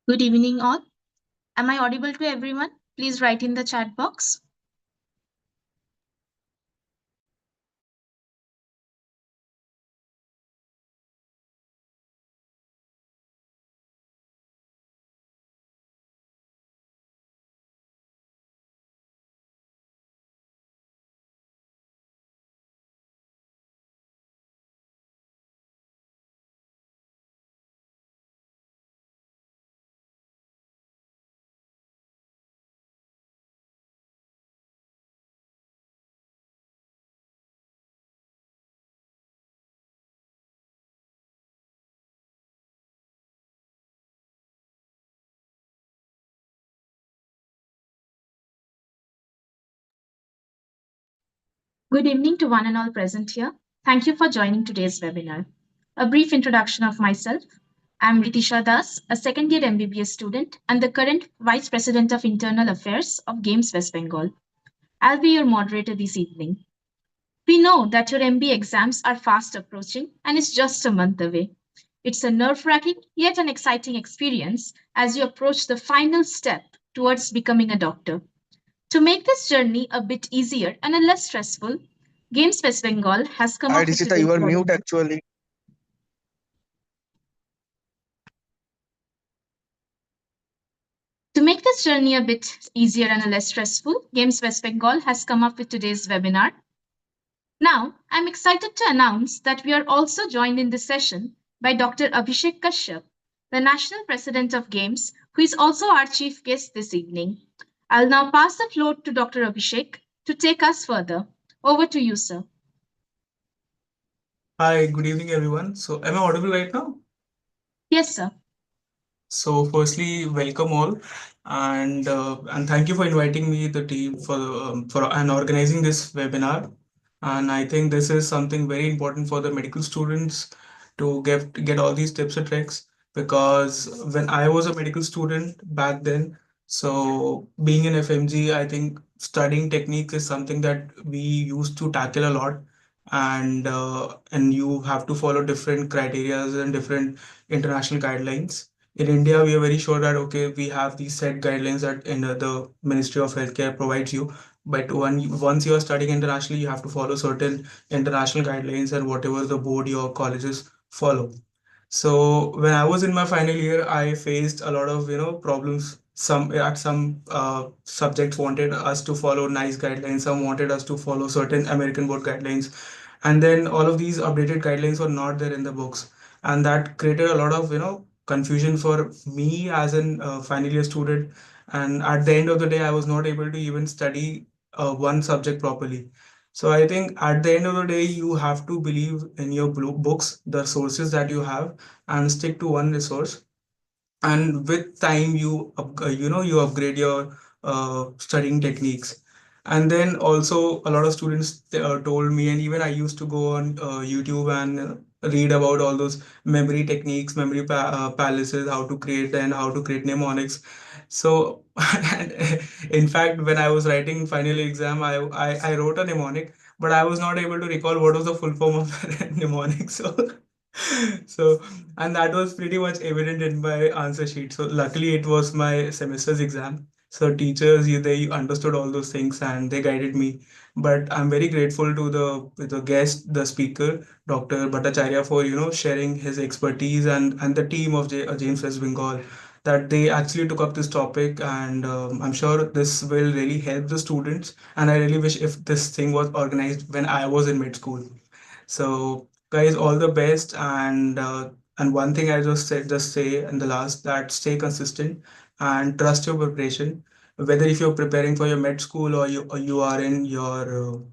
Good evening, all. Am I audible to everyone? Please write in the chat box. Good evening to one and all present here. Thank you for joining today's webinar. A brief introduction of myself. I'm Ritisha Das, a second year MBBS student and the current Vice President of Internal Affairs of GAIMS West Bengal. I'll be your moderator this evening. We know that your MB exams are fast approaching and it's just a month away. It's a nerve-wracking yet an exciting experience as you approach the final step towards becoming a doctor. To make this journey a bit easier and a less stressful, Games West Bengal has come Hi, up with Rishita, today's you are mute webinar. actually. To make this journey a bit easier and a less stressful, Games West Bengal has come up with today's webinar. Now, I'm excited to announce that we are also joined in this session by Dr. Abhishek Kashyap, the National President of Games, who is also our chief guest this evening. I'll now pass the floor to Dr. Abhishek to take us further. Over to you, sir. Hi, good evening, everyone. So, am I audible right now? Yes, sir. So, firstly, welcome all, and thank you for inviting me, the team, for and organizing this webinar. And I think this is something very important for the medical students to get all these tips and tricks because when I was a medical student back then, so being in FMG, I think studying techniques is something that we used to tackle a lot, and you have to follow different criterias and different international guidelines. In India, we are very sure that okay, we have these set guidelines that the Ministry of Healthcare provides you. But once you are studying internationally, you have to follow certain international guidelines and whatever the board your colleges follow. So when I was in my final year, I faced a lot of problems. Some subjects wanted us to follow nice guidelines. Some wanted us to follow certain American board guidelines, and then all of these updated guidelines were not there in the books, and that created a lot of confusion for me as an final year student. And at the end of the day, I was not able to even study one subject properly. So I think at the end of the day, you have to believe in your books, the sources that you have, and stick to one resource. And with time, you upgrade your studying techniques. And then also a lot of students told me, and even I used to go on YouTube and read about all those memory techniques, memory palaces, how to create and how to create mnemonics. So, and in fact, when I was writing final exam, I wrote a mnemonic, but I was not able to recall what was the full form of the mnemonic. So, and that was pretty much evident in my answer sheet. So, luckily, it was my semester's exam. So, teachers, they understood all those things and they guided me. But I'm very grateful to the guest, the speaker, Dr. Bhattacharya, for sharing his expertise and the team of James West Bengal, that they actually took up this topic, and I'm sure this will really help the students, and I really wish if this thing was organized when I was in mid school. So guys, all the best, and one thing I just say in the last, that stay consistent and trust your preparation. Whether if you're preparing for your med school, or you are in your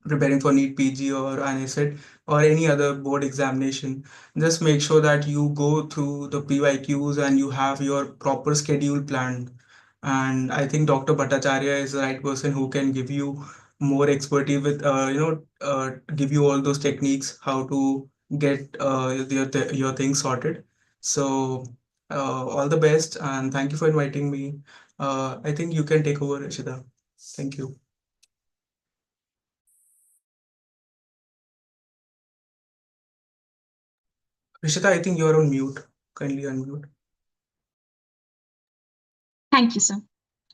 preparing for NEET PG or ANSET or any other board examination, just make sure that you go through the PYQs and you have your proper schedule planned. And I think Dr. Bhattacharya is the right person who can give you more expertise with, give you all those techniques, how to get your things sorted. So, all the best, and thank you for inviting me. I think you can take over, Rishita. Thank you. Rishita, I think you're on mute. Kindly unmute. Thank you, sir.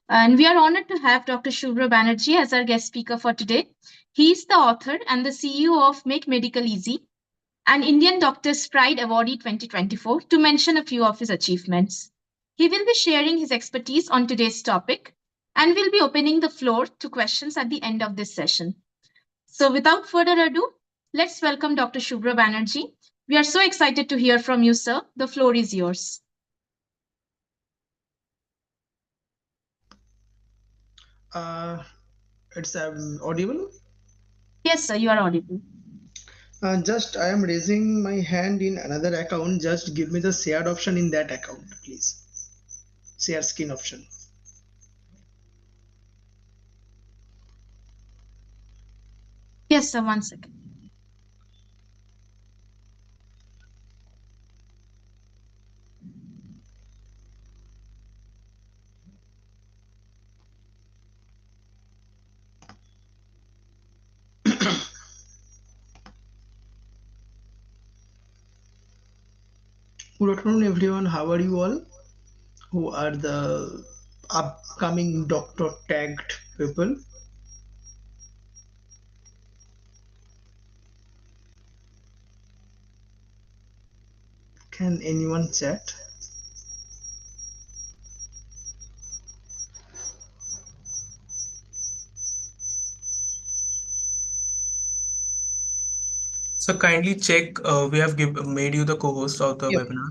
And we are honored to have Dr. Shuvro Banerjee as our guest speaker for today. He is the author and the CEO of Make Medical Easy, an Indian Doctor's Pride Awardee 2024, to mention a few of his achievements. He will be sharing his expertise on today's topic and will be opening the floor to questions at the end of this session. So, without further ado, let's welcome Dr. Shuvro Banerjee. We are so excited to hear from you, sir. The floor is yours. Uh, it's audible. Yes, sir, you are audible. Just I am raising my hand in another account. Just give me the shared option in that account, please. Share screen option. Yes, sir, 1 second. Good afternoon, everyone. How are you all? Who are the upcoming doctor tagged people? Can anyone chat? So kindly check. We have made you the co-host of the Yep. webinar.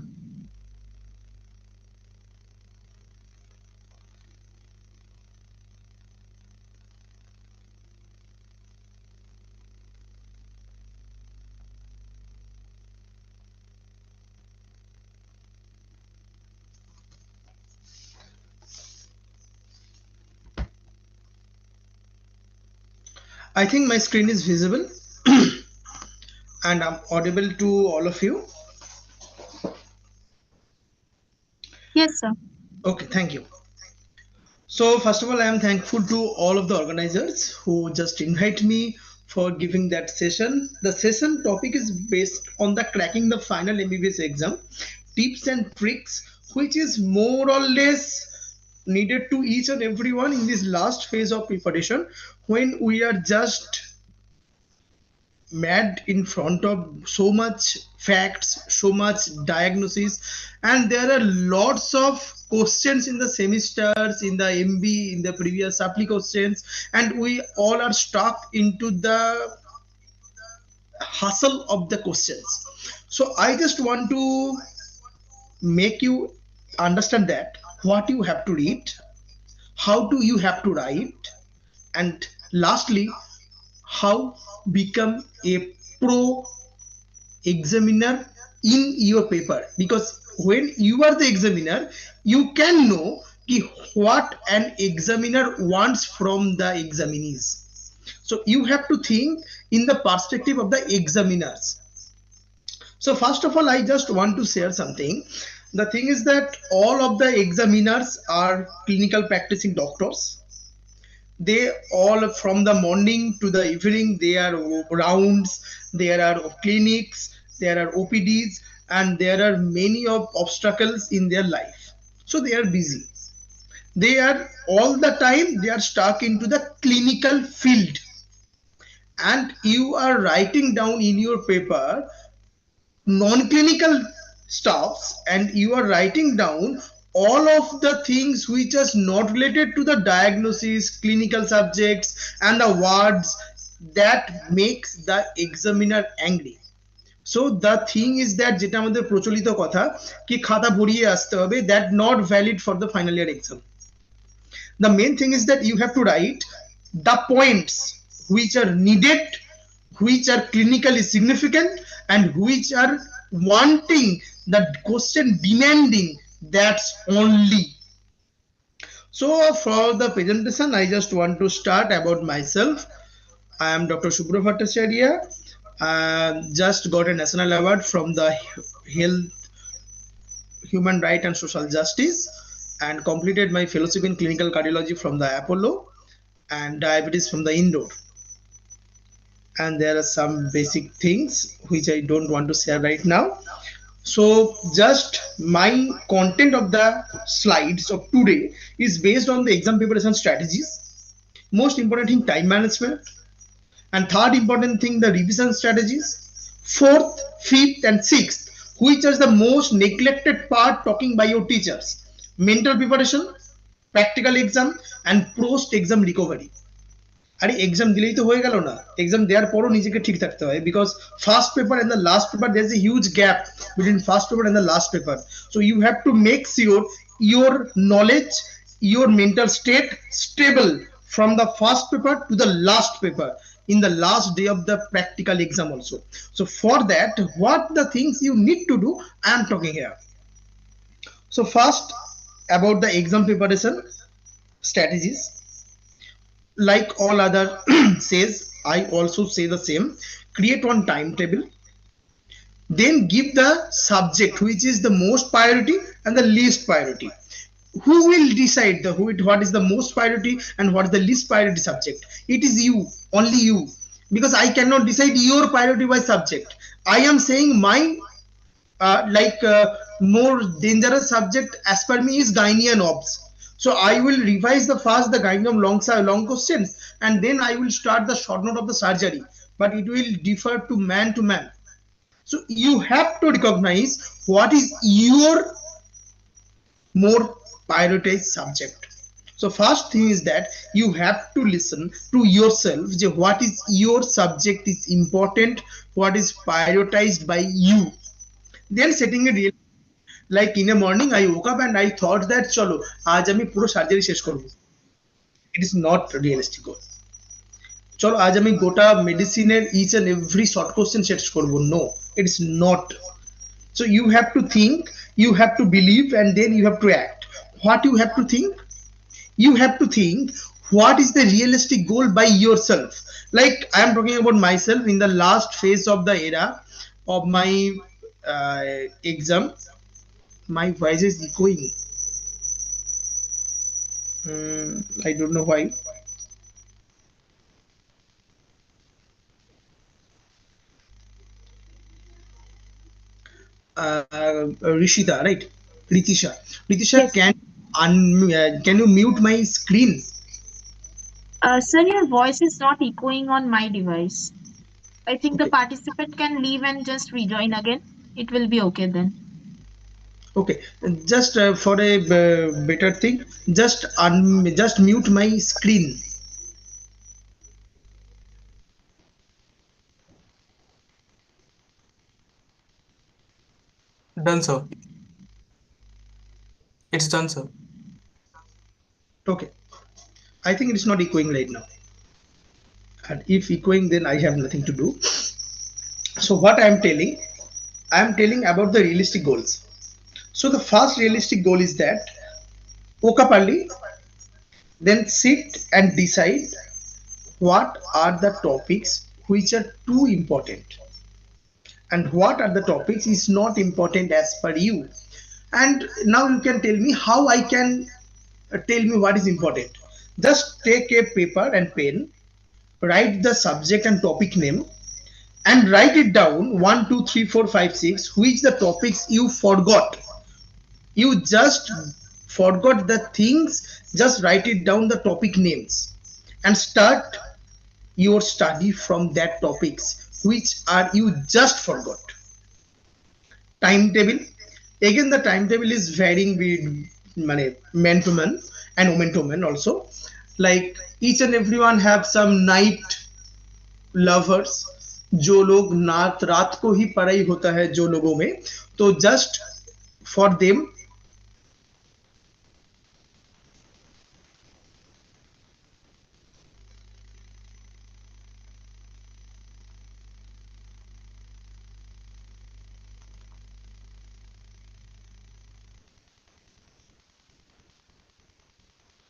I think my screen is visible and I'm audible to all of you. Yes, sir. Okay, thank you. So first of all, I am thankful to all of the organizers who just invite me for giving that session. The session topic is based on the cracking the final MBBS exam, tips and tricks, which is more or less needed to each and everyone in this last phase of preparation when we are just mad in front of so much facts, so much diagnosis, and there are lots of questions in the semesters, in the MB, in the previous supply questions, and we all are stuck into the hustle of the questions. So I just want to make you understand that what you have to read, how do you have to write, and lastly, how become a pro examiner in your paper, because when you are the examiner you can know what an examiner wants from the examinees. So you have to think in the perspective of the examiners. So first of all, I just want to share something. The thing is that all of the examiners are clinical practicing doctors. They all, from the morning to the evening, there are rounds, there are clinics, there are OPDs, and there are many of obstacles in their life, so they are busy. They are all the time, they are stuck into the clinical field, and you are writing down in your paper non-clinical stuffs, and you are writing down all of the things which is not related to the diagnosis, clinical subjects, and the words that makes the examiner angry. So the thing is that যেটা আমাদের প্রচলিত কথা কি খাতা ভরিয়ে আসতে হবে, that not valid for the final year exam. The main thing is that you have to write the points which are needed, which are clinically significant, and which are wanting the question demanding, that's only. So for the presentation I just want to start about myself. I am Dr. Shuvro Bhattacharya. Just got a national award from the Health, Human Right and Social Justice, and completed my fellowship in clinical cardiology from the Apollo and diabetes from the Indore. And there are some basic things which I don't want to share right now. So just my content of the slides of today is based on the exam preparation strategies. Most important thing, time management. And third important thing, the revision strategies. Fourth, fifth, and sixth, which is the most neglected part talking by your teachers. Mental preparation, practical exam, and post exam recovery. আরে exam দিলেই তো হয়ে গেল না, exam দেওয়ার পরও নিজেকে ঠিক থাকতে হয়, because first paper and the last paper there is a huge gap between first paper and the last paper. So you have to make sure your knowledge, your mental state stable from the first paper to the last paper in the last day of the practical exam also. So for that, what the things you need to do, I am talking here. So first, about the exam preparation strategies, like all other says, I also say the same. Create one timetable, then give the subject which is the most priority and the least priority. Who will decide the what is the most priority and what is the least priority subject? It is you, only you, because I cannot decide your priority by subject. I am saying my more dangerous subject as per me is gynae and obs. So I will revise the first the gynae long questions, and then I will start the short note of the surgery, but it will differ to man. So you have to recognize what is your more prioritized subject. So first thing is that you have to listen to yourself, what is your subject is important, what is prioritized by you. Then setting a real, like in a morning I woke up and I thought that chalo aaj ami puro surgery shesh korbo. It is not realistic goal. চলো আজ আমি গোটা মেডিসিনের each and every short question শেষ করব, no, it is not. So you have to think, you have to believe, and then you have to act. What you have to think? You have to think what is the realistic goal by yourself. Like I am talking about myself in the last phase of the era of my exam. My voice is echoing. I don't know why. Rishita, right? Ritisha. Ritisha, Yes. can you mute my screen? Sir, your voice is not echoing on my device. I think the Okay. participant can leave and just rejoin again. It will be okay then. Okay. Just for a better thing, just mute my screen. Done, sir. It's done, sir. Okay. I think it's not echoing right now. And if echoing, then I have nothing to do. So what I am telling about the realistic goals. So the first realistic goal is that woke up early, then sit and decide what are the topics which are too important and what are the topics is not important as per you. And now you can tell me how I can tell me what is important. Just take a paper and pen, write the subject and topic name, and write it down 1 2 3 4 5 6 which the topics you forgot. You just forgot the things, just write it down the topic names and start your study from that topics which are you just forgot. Timetable, again the timetable is varying with man to man and woman to man also. Like each and everyone have some night lovers, जो लोग नात रात को ही पढ़ाई होता है जो लोगों में, तो just for them.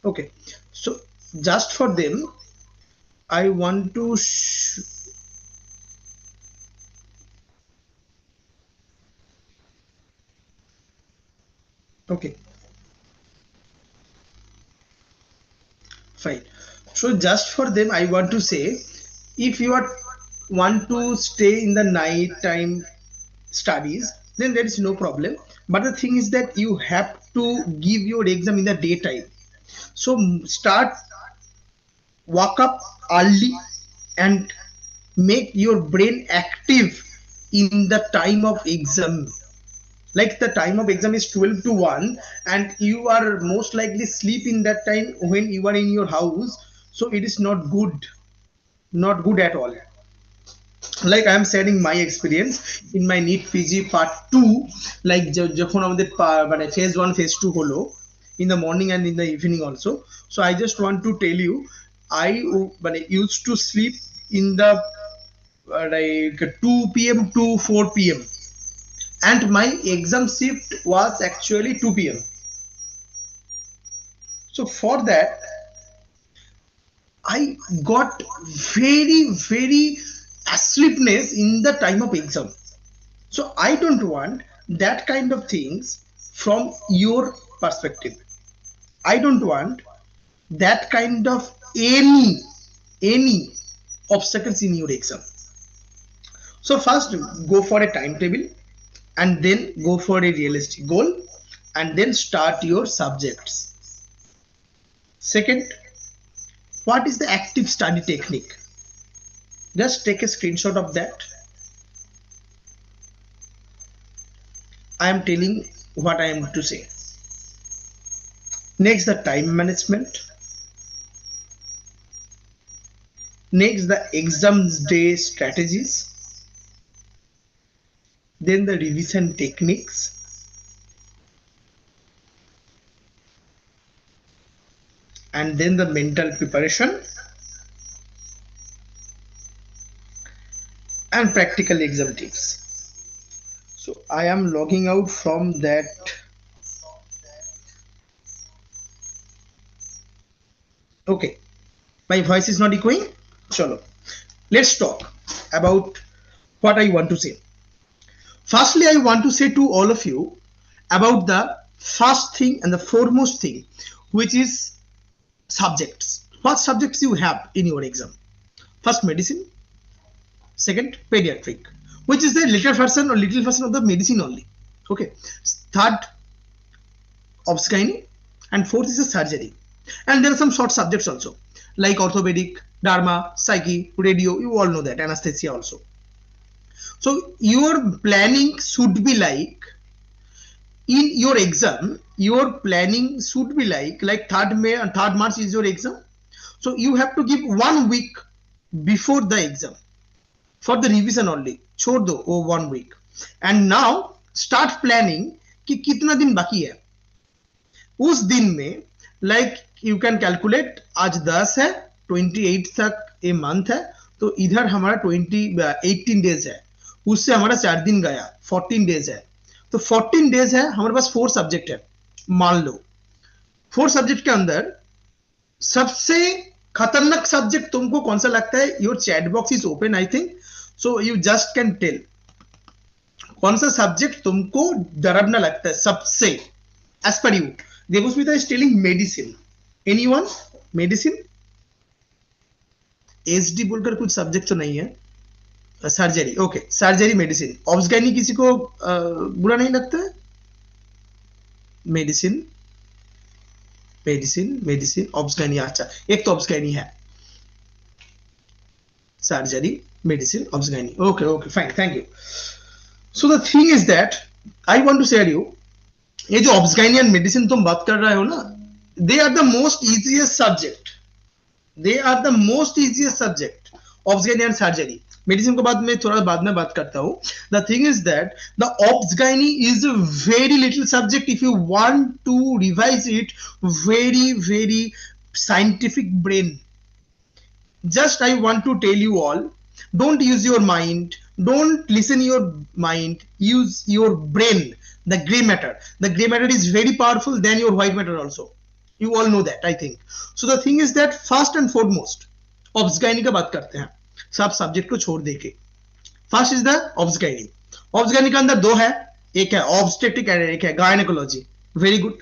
Okay, so just for them I want to okay, fine. So just for them I want to say, if you are want to stay in the night time studies, then there is no problem. But the thing is that you have to give your exam in the daytime. So start, wake up early and make your brain active in the time of exam. Like the time of exam is 12 to 1 and you are most likely sleep in that time when you are in your house, so it is not good, not good at all. Like I am sharing my experience in my NEET PG part 2, like যখন আমাদের মানে phase 1 phase 2 হলো in the morning and in the evening also. So I just want to tell you, I মানে used to sleep in the like 2 p.m. to 4 p.m. and my exam shift was actually 2 p.m. So for that I got very sleepness in the time of exam. So I don't want that kind of things from your perspective. I don't want that kind of any obstacles in your exam. So first go for a timetable and then go for a realistic goal and then start your subjects. Second, what is the active study technique? Just take a screenshot of that. I am telling what I am to say. Next, the time management. Next, the exams day strategies. Then the revision techniques. And then the mental preparation and practical exam tips. So I am logging out from that. Okay, my voice is not echoing. Chalo, let's talk about what I want to say. Firstly, I want to say to all of you about the first thing and the foremost thing, which is subjects. What subjects you have in your exam? First, medicine. Second, pediatric, which is the little version of the medicine only. Okay. Third, obs-gynae, and fourth is the surgery. And there are some short subjects also, like orthopedic, derma, psyche, radio. You all know that, anesthesia also. So your planning should be like, in your exam, your planning should be like 3rd May and 3rd March is your exam. So you have to give 1 week before the exam for the revision only. छोड़ दो वो 1 week. And now start planning कि कितना दिन बाकी है. उस दिन में like you can calculate आज 10 है, 28 तक a month है, तो इधर हमारा 18 days है, उससे हमारा 4 दिन गया, 14 days है. तो 14 days है, हमारे पास 4 सब्जेक्ट है. मान लो 4 सब्जेक्ट के अंदर सबसे खतरनाक सब्जेक्ट तुमको कौन सा लगता है? Your chat box is open I think, so you just can tell कौन सा सब्जेक्ट तुमको डरावना लगता है सबसे एज पर you. Debasmita is telling medicine. Anyone? Medicine, SD बोलकर कुछ सब्जेक्ट तो नहीं है. Surgery, okay, surgery, medicine. Obs gynae किसी को बुरा नहीं लगता है? Medicine, medicine, medicine, obs gynae. अच्छा, एक तो ऑब्स-गायनी है. Surgery, medicine, obs gynae. Okay okay fine, thank you. So the thing is that I want to share you, ये जो ऑब्स-गायनी एंड मेडिसिन तुम बात कर रहे हो ना, they are the most easiest subject. They are the most easiest subject, obs gynae and surgery. Medicine को बाद में थोड़ा बाद में बात करता हूं. The thing is that the obs gynae is a very little subject if you want to revise it. very scientific brain. Just I want to tell you all, don't use your mind, don't listen your mind, use your brain. The gray matter, the gray matter is very powerful than your white matter also. You all know that I think. So the thing is that first and foremost obs-gynae का बात करते हैं, सब subject को छोड़ देके. First is the obs-gynae. Obs-gynae का अंदर 2 है, एक है ऑब्स्टेटिक एंड एक है gynaecology. Very good.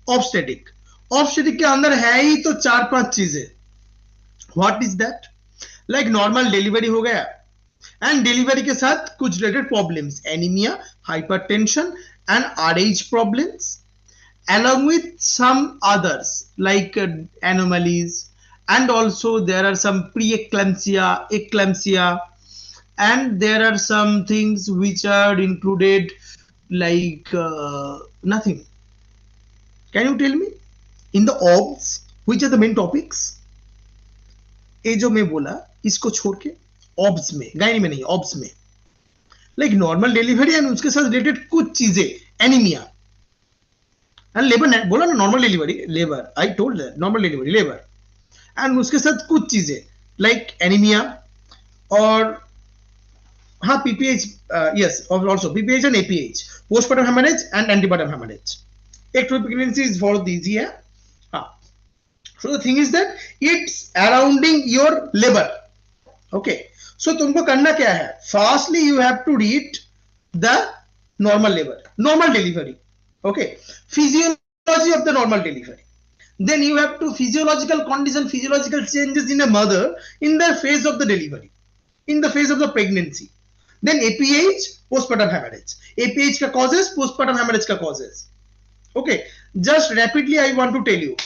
Obstetric, obstetric के अंदर है ही तो 4-5 चीजें. What is that? Like normal delivery हो गया, एंड डिलीवरी के साथ कुछ related problems, anaemia, hypertension and RH problems, along with some others like anomalies, and also there are some preeclampsia, eclampsia, and there are some things which are included like nothing. Can you tell me in the OBS which are the main topics? ये जो मैं बोला इसको छोड़ के OBS में, gynae में नहीं, OBS में लाइक नॉर्मल डिलीवरी एंड उसके साथ रिलेटेड कुछ चीजें, एनीमिया एंड लेबर, बोला ना normal delivery, labour, I told that normal delivery labour, and उसके साथ कुछ चीजें लाइक एनीमिया और हाँ PPH, yes also PPH and APH, postpartum haemorrhage and antepartum haemorrhage. ectopic pregnancy is for these, yeah. हाँ. So the thing is that it's surrounding your labor. Okay. So तुमको करना क्या है? Firstly you have to read the normal labor, normal delivery. Okay. Physiology of the normal delivery. Then you have to physiological condition, physiological changes in a mother in the phase of the delivery, in the phase of the pregnancy. Then APH, postpartum hemorrhage. APH का causes, postpartum hemorrhage का causes. Okay, just rapidly I want to tell you.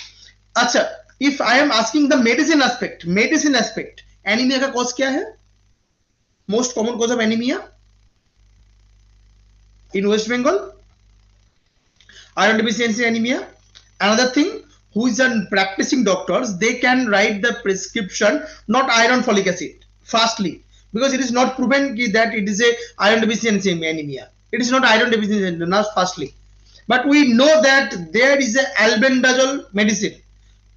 अच्छा, if I am asking the medicine aspect, anemia का cause क्या है? Most common cause of anemia in West Bengal, iron deficiency anemia. Another thing, who is a practicing doctors, they can write the prescription not iron folic acid fastly, because it is not proven that it is a iron deficiency anemia. It is not iron deficiency anemia, not fastly. But we know that there is a albendazole medicine.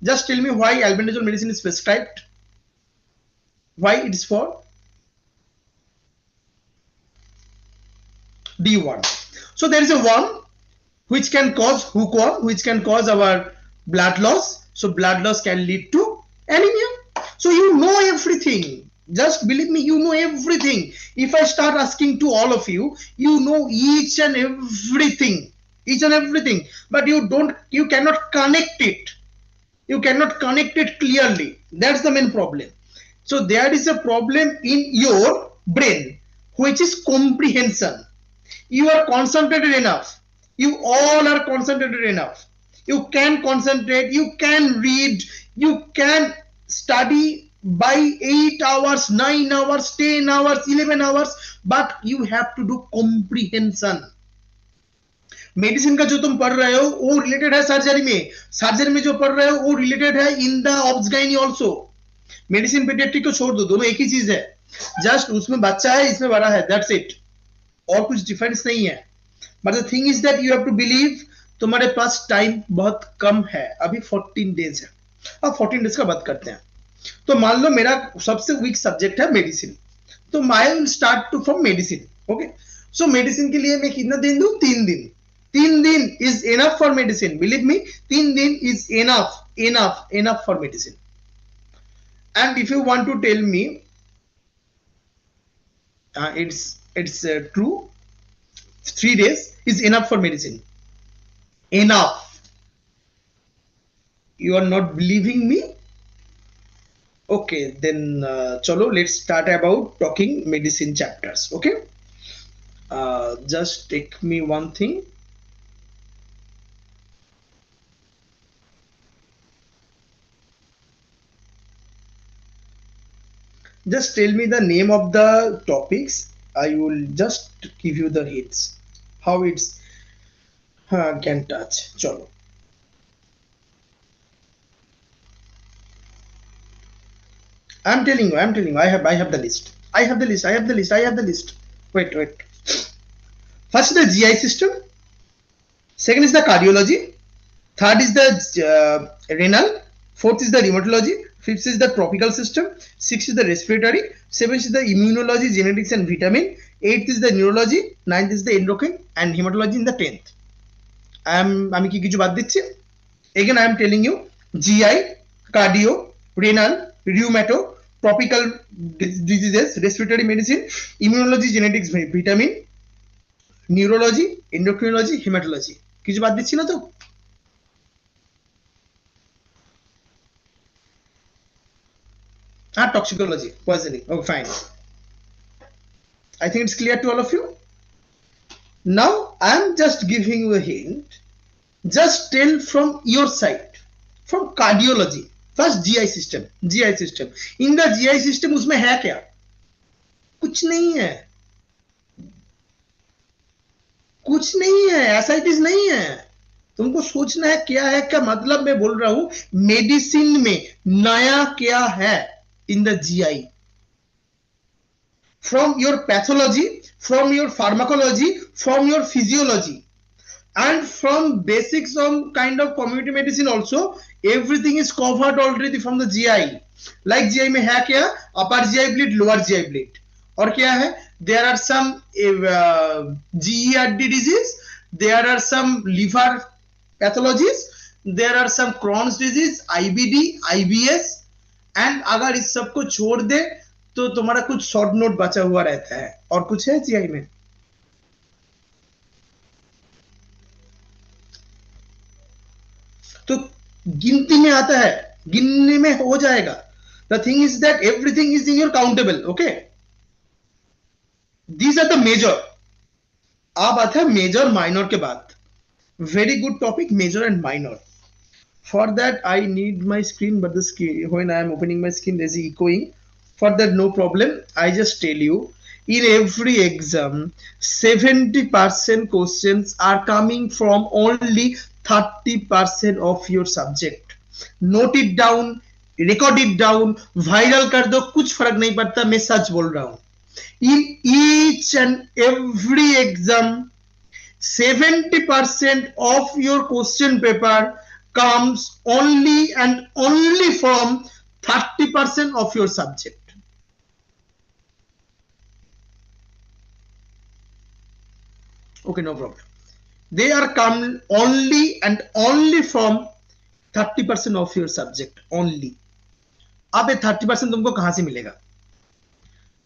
Just tell me why albendazole medicine is prescribed. Why it is for? Do you want? So there is a worm which can cause hookworm, which can cause our blood loss. So blood loss can lead to anemia. So you know everything. Just believe me, you know everything. If I start asking to all of you, you know each and everything. But you cannot connect it, clearly. That's the main problem. So there is a problem in your brain, which is comprehension. You are concentrated enough, you all are concentrated enough, you can concentrate, you can read, you can study by 8 hours, 9 hours, 10 hours, 11 hours, but you have to do comprehension. Medicine का जो तुम पढ़ रहे हो वो related है surgery में जो पढ़ रहे हो वो रिलेटेड है in the obsgyne also. Medicine paediatric को छोड़ दो, दोनों एक ही चीज है, जस्ट उसमें बच्चा है इसमें बड़ा है, दैट्स इट, और कुछ डिफरेंस नहीं है. But the thing is that you have to believe तुम्हारे पास टाइम बहुत कम है, अभी 14 डेज है. अब 14 डेज का बात करते हैं. तो मान लो मेरा सबसे वीक सब्जेक्ट है मेडिसिन, तो I will start to from medicine. Okay, so medicine के लिए मैं कितना दिन दूं? 3 दिन. 3 दिन is enough for medicine. Believe me, 3 दिन is enough for medicine. And if you want to tell me, it's true, 3 days is enough for medicine. Enough. You are not believing me? Okay, then chalo, let's start about talking medicine chapters. Okay, just take me one thing. Just tell me the name of the topics. I will just give you the hints how it's can touch. Chalo. I'm telling you, I have the list. Wait. First is the GI system. Second is the cardiology. Third is the renal. Fourth is the rheumatology. Fifth is the tropical system. Sixth is the respiratory. Seventh is the immunology, genetics and vitamin. Eighth is the neurology. Ninth is the endocrine and hematology in the 10th. আমি কি কিছু বাদ দিচ্ছি? Again I am telling you, GI, cardio, renal, rheumato, tropical diseases, respiratory medicine, immunology, genetics, vitamin, neurology, endocrinology, hematology. কিছু বাদ দিচ্ছি না তো? Toxicology, poisoning. Oh, fine. I think it's clear to all of you. Now I'm just giving you a hint. Just tell from your side, from cardiology. First GI system. GI system. In the GI system उसमें है क्या? कुछ नहीं है. कुछ नहीं है. Ascites नहीं है. तुमको सोचना है क्या है, क्या मतलब मैं बोल रहा हूं मेडिसिन में नया क्या है in the GI. From your pathology, from your pharmacology, from your physiology, and from basics of kind of community medicine also, everything is covered already from the GI. Like GI में है क्या? Upper GI bleed, lower GI bleed. और क्या है? There are some GERD disease, there are some liver pathologies, there are some Crohn's disease, IBD, IBS, and अगर इस सबको छोड़ दे तो तुम्हारा कुछ शॉर्ट नोट बचा हुआ रहता है. और कुछ है जीआई में? तो गिनती में आता है, गिनने में हो जाएगा. The thing is that everything is in your countable. Okay, these are the major. अब आता है मेजर माइनर के बाद. Very good topic, major and minor. For that I need my screen, but the screen, when I am opening my screen there is echoing. For that no problem, I just tell you, in every exam 70% questions are coming from only 30% of your subject. Note it down, record it down, viral कर दो, कुछ फर्क नहीं पड़ता. मैं सच बोल रहा हूं. In each and every exam 70% of your question paper comes only and only from 30% of your subject. Okay, no problem. They are come only and only from 30% of your subject only. अब ये 30% तुमको कहां से मिलेगा?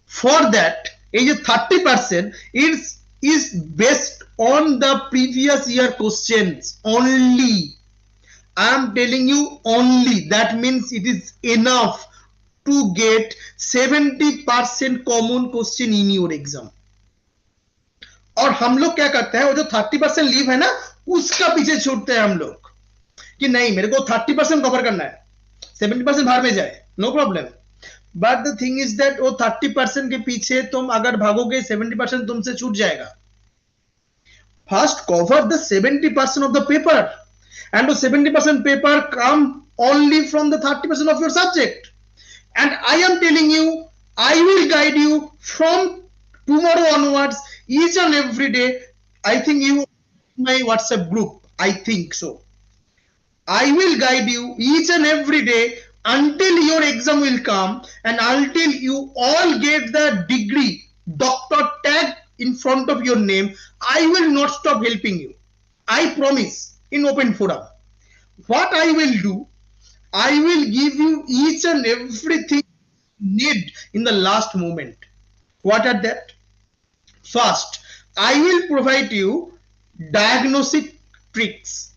For that, ये 30% is based on the previous year questions only. I am telling you only. That means it is enough to get 70% common question in your exam. और हम लोग क्या करते हैं, वो जो 30% लीव है ना, उसका पीछे छूटते हैं हम लोग कि नहीं मेरे को 30% कवर करना है, 70% बाहर में जाए, no problem. But the thing is that वो 30% के पीछे तुम अगर भागोगे 70% तुमसे छूट जाएगा. First cover the 70% of the paper. And the 70% paper come only from the 30% of your subject. And I am telling you, I will guide you from tomorrow onwards, each and every day. I think you my WhatsApp group. I think so. I will guide you each and every day until your exam will come and until you all get the degree, doctor tag in front of your name. I will not stop helping you. I promise. In open forum, what I will do, I will give you each and everything you need in the last moment. What are that? First, I will provide you diagnostic tricks,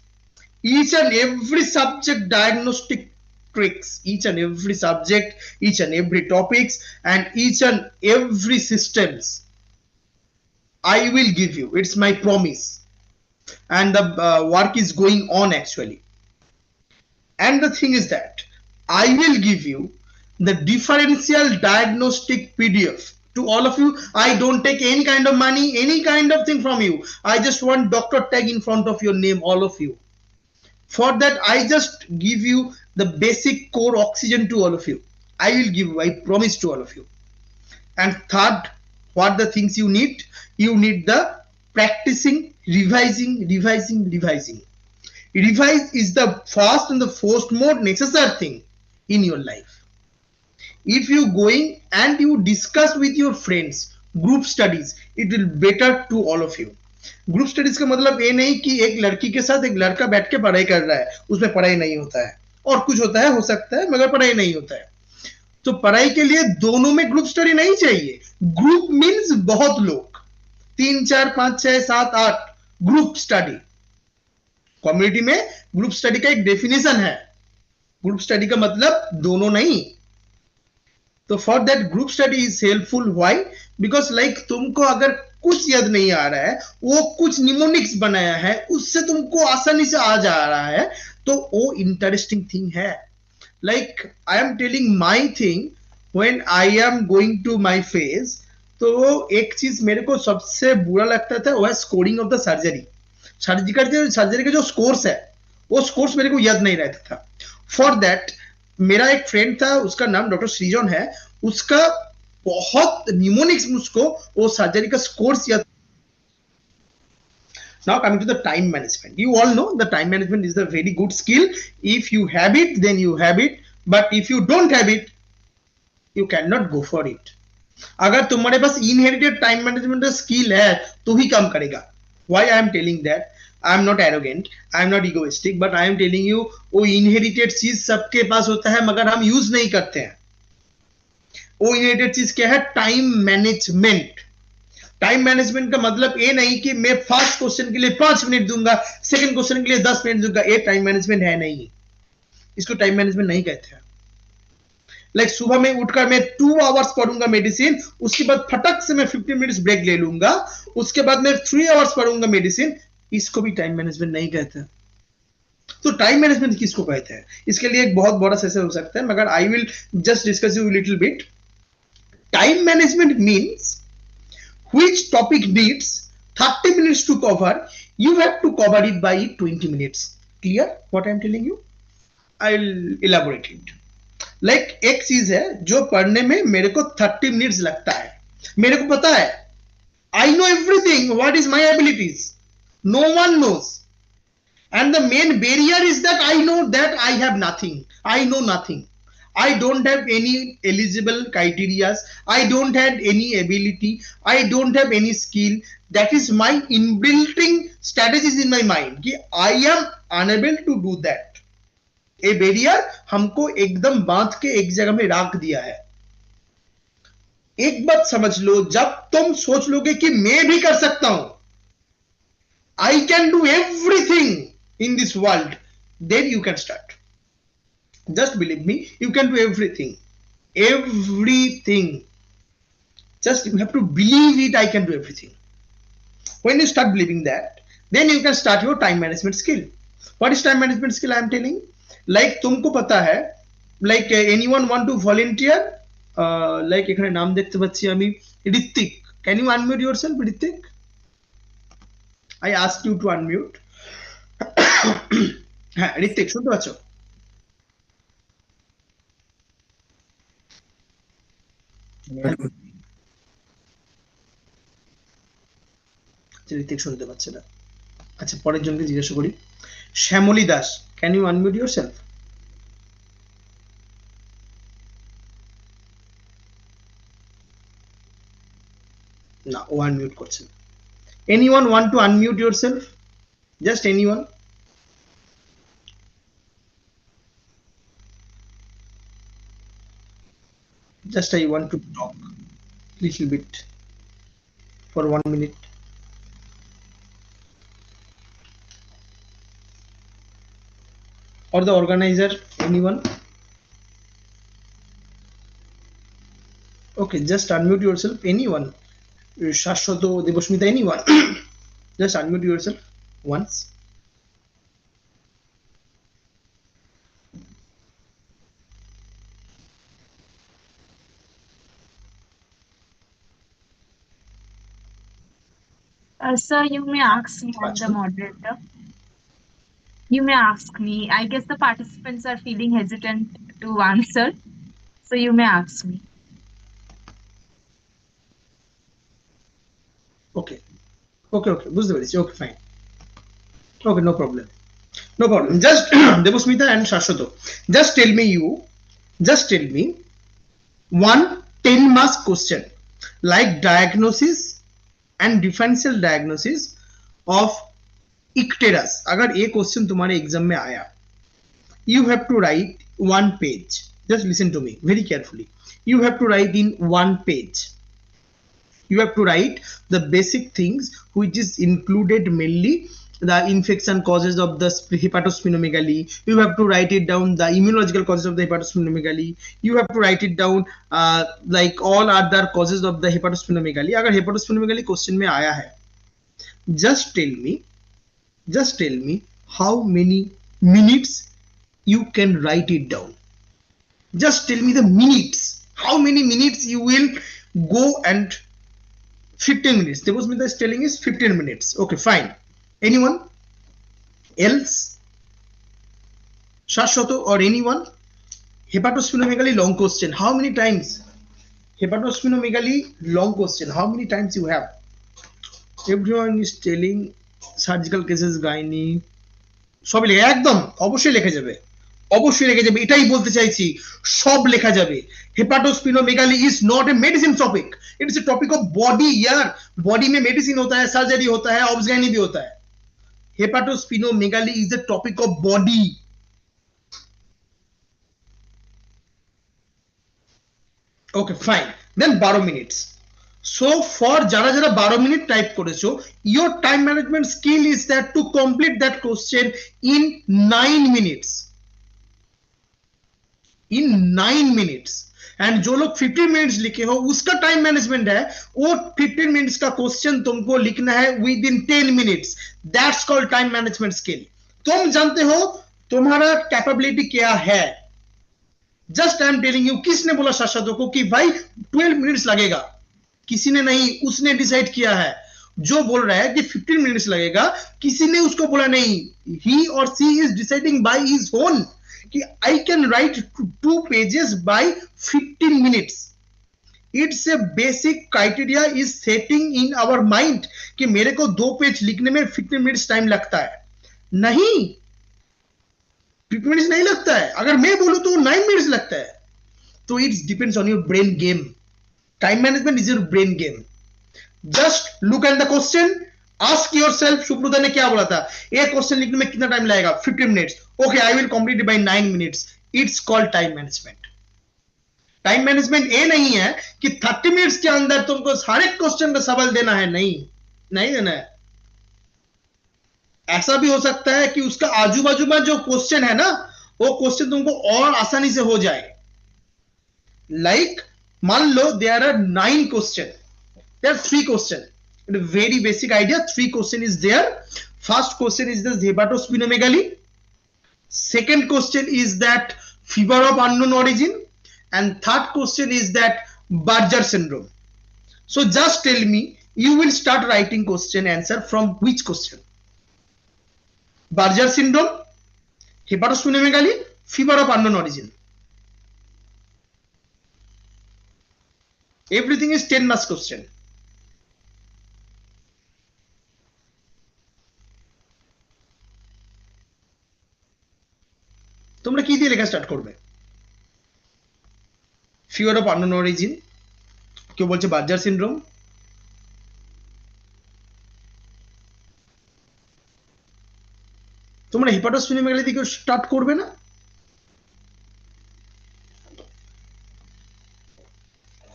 each and every subject diagnostic tricks, each and every subject, each and every topics, and each and every systems I will give you. It's my promise. And the work is going on actually. And the thing is that I will give you the differential diagnostic PDF to all of you. I don't take any kind of money, any kind of thing from you. I just want doctor tag in front of your name, all of you. For that I just give you the basic core oxygen to all of you. I will give you, I promise to all of you. And third, what the things you need? You need the practicing, revising. Revise is the first and the first most necessary thing in your life. If you going and you discuss with your friends, group studies, it will better to all of you. Group studies का मतलब ये नहीं कि एक लड़की के साथ एक लड़का बैठ के पढ़ाई कर रहा है, उसमें पढ़ाई नहीं होता है, और कुछ होता है, हो सकता है, मगर पढ़ाई नहीं होता है. तो पढ़ाई के लिए दोनों में ग्रुप स्टडी नहीं चाहिए. ग्रुप मीन्स बहुत लोग, 3 4 5 6 7 8 ग्रुप स्टडी. कम्युनिटी में ग्रुप स्टडी का एक डेफिनेशन है. ग्रुप स्टडी का मतलब दोनों नहीं. तो for that group study is helpful. Why? Because like तुमको अगर कुछ याद नहीं आ रहा है, वो कुछ निमोनिक्स बनाया है, उससे तुमको आसानी से आ जा रहा है, तो वो इंटरेस्टिंग थिंग है. Like I am telling my thing when I am going to my phase. तो एक चीज मेरे को सबसे बुरा लगता था, वो है scoring of the surgery. Surgery का जो स्कोर्स है, वो स्कोर्स मेरे को याद नहीं रहता था. फॉर दैट मेरा एक फ्रेंड था, उसका नाम डॉक्टर श्रीजन है, उसका बहुत निमोनिक्स मुझको वो सर्जरी का स्कोर्स याद. Now coming to the time management, you all know the time management is a very good skill. If you have it, then you have it, but if you don't have it, you cannot go for it. अगर तुम्हारे पास inherited time management का skill है तो ही काम करेगा. Why I am telling that? I am not arrogant, I am not egoistic, but I am telling you वो inherited चीज सबके पास होता है, मगर हम यूज नहीं करते हैं. वो इनहेरिटेड चीज क्या है? Time management. टाइम मैनेजमेंट का मतलब ये नहीं कि मैं फर्स्ट क्वेश्चन के लिए 5 मिनट दूंगा, सेकंड क्वेश्चन के लिए 10 मिनट दूंगा. ये टाइम मैनेजमेंट है नहीं, इसको टाइम मैनेजमेंट नहीं कहते हैं. लाइक सुबह में उठकर मैं 2 आवर्स पढ़ूंगा मेडिसिन, उसके बाद फटक से मैं 15 मिनट्स ब्रेक ले लूंगा, उसके बाद मैं 3 आवर्स पढ़ूंगा मेडिसिन. इसको भी टाइम मैनेजमेंट नहीं कहते. तो टाइम मैनेजमेंट किसको कहते हैं? इसके लिए एक बहुत बड़ा सेशन हो सकता है, मगर I will just discuss you little bit. Time management means which topic needs 30 minutes to cover, you have to cover it by 20 minutes. Clear what I am telling you? I'll elaborate it. Like एक चीज है जो पढ़ने में मेरे को 30 minutes लगता है. मेरे को पता है, I know everything, what is my abilities. No one knows. And the main barrier is that I know that I have nothing. I know nothing. I don't have any eligible criteria. I don't have any ability. I don't have any skill. That is my inbuilt strategies in my mind कि I am unable to do that. A barrier हमको एकदम बांध के एक जगह में रख दिया है. एक बात समझ लो, जब तुम सोच लोगे कि मैं भी कर सकता हूं, I can do everything in this world, then you can start. Just believe me, you can do everything. Everything. Just you have to believe it, I can do everything. When you start believing that, then you can start your time management skill. What is time management skill I am telling? Like तुमको पता है, like anyone want to volunteer? Like এখানে নাম দেখতে পাচ্ছি আমি, Hrithik. Can you unmute yourself, Hrithik? I asked you to unmute. হ্যাঁ ঋত্বিক, শুনতে পাচ্ছ? ঋত্বিক শুনতে পাচ্ছে না. আচ্ছা, পরের জনকে জিজ্ঞাসা করি. Shyamali Das, can you unmute yourself? না, ও আনমিউট করছে না. Anyone want to unmute yourself? Just anyone? Just I want to talk little bit for 1 minute. Or the organizer, anyone? Okay, just unmute yourself, anyone. Shashwato, Debosmita, anyone. Just unmute yourself once. Sir, you may ask me as the moderator. You may ask me. I guess the participants are feeling hesitant to answer, so you may ask me. Okay. বুঝতে পেরেছি. Okay, fine. Okay, no problem. No problem. Just Debosmita and Shashwato, just tell me one 10-mark question like diagnosis and differential diagnosis of icterus. अगर ये question तुम्हारे exam में आया, you have to write 1 page. Just listen to me very carefully. You have to write in 1 page. You have to write the basic things which is included mainly the infection causes of the hepatosplenomegaly. You have to write it down the immunological causes of the hepatosplenomegaly. You have to write it down like all other causes of the hepatosplenomegaly. अगर hepatosplenomegaly question में आया है, just tell me how many minutes you can write it down. Just tell me the minutes. How many minutes you will go and 15 minutes. There was me telling is 15 minutes. Okay, fine. Anyone else? Shashwato or anyone? Hepatosplenomegaly long question. How many times? Hepatosplenomegaly long question. How many times you have? Everyone is telling surgical cases, gynae. সবই লেখা একদম অবশ্যই লেখা যাবে, অবশ্যই লেখা যাবে, এটাই বলতে চাইছি, সব লেখা যাবে। Hepatosplenomegaly is not a medicine topic, it is a topic of body. यार बॉडी में मेडिसिन होता है, सर्जरी होता है, ऑब्सगाइनी भी होता है। Hepatosplenomegaly is the topic of body. Okay fine, then 12 minutes. So for jara 12 minute type করেছো, your time management skill is that to complete that question in 9 minutes, in 9 minutes। And जो लोग 15 minutes लिखे हो उसका time management है, वो 15 minutes का question तुमको लिखना है with in 10 minutes. That's called time management skill. तुम जानते हो तुम्हारा कैपेबिलिटी क्या है। Just I am telling you. किसने बोला शाश्वत को कि भाई 12 मिनट्स लगेगा? किसी ने नहीं, उसने डिसाइड किया है। जो बोल रहा है कि 15 मिनट्स लगेगा, किसी ने उसको बोला नहीं। ही और she is deciding by his own कि I can write 2 pages by 15 minutes. It's a basic criteria is setting in our mind कि मेरे को 2 पेज लिखने में 15 मिनट्स टाइम लगता है। नहीं, 15 मिनट्स नहीं लगता है। अगर मैं बोलूं तो 9 मिनट्स लगता है। तो it's depends on your brain game. Time management is your brain game. Just look at the question, ask yourself शुभ्रुदा ने क्या बोला था, एक क्वेश्चन लिखने में कितना टाइम लगेगा? 15 minutes. Okay, I will complete it by 9 minutes. It's called time management. Time management ये नहीं है कि 30 मिनट्स के अंदर तुमको सारे क्वेश्चन का सवाल देना है। नहीं, नहीं देना है। ऐसा भी हो सकता है कि उसका आजू बाजू में जो क्वेश्चन है ना, वो क्वेश्चन तुमको और आसानी से हो जाए। लाइक मान लो there are 9 question, there are 3 question. Very basic idea, 3 question is there. First question is the hepatosplenomegaly, second question is that fever of unknown origin, and third question is that Berger syndrome. So just tell me, you will start writing question answer from which question? Berger syndrome, hepatosplenomegaly, fever of unknown origin. Everything is 10 marks question. তোমরা কি দিয়ে লেখা start করবে? Fever of unknown origin, কেউ বলছে Berger syndrome. তোমরা hepatosplenomegaly দিয়ে start করবে না?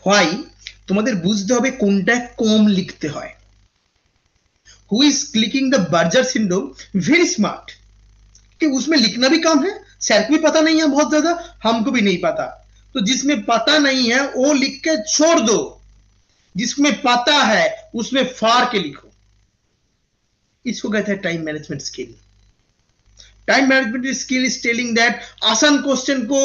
Why? তোমাদের বুঝতে হবে কোনটা কম লিখতে হয়। Who is clicking the Berger syndrome? Very smart कि उसमें लिखना भी कम है, सर को भी पता नहीं है बहुत ज्यादा, हमको भी नहीं पता। तो जिसमें पता नहीं है वो लिख के छोड़ दो, जिसमें पता है उसमें फाड़ के लिखो। इसको कहते हैं time management skill. Time management skill is telling that आसान क्वेश्चन को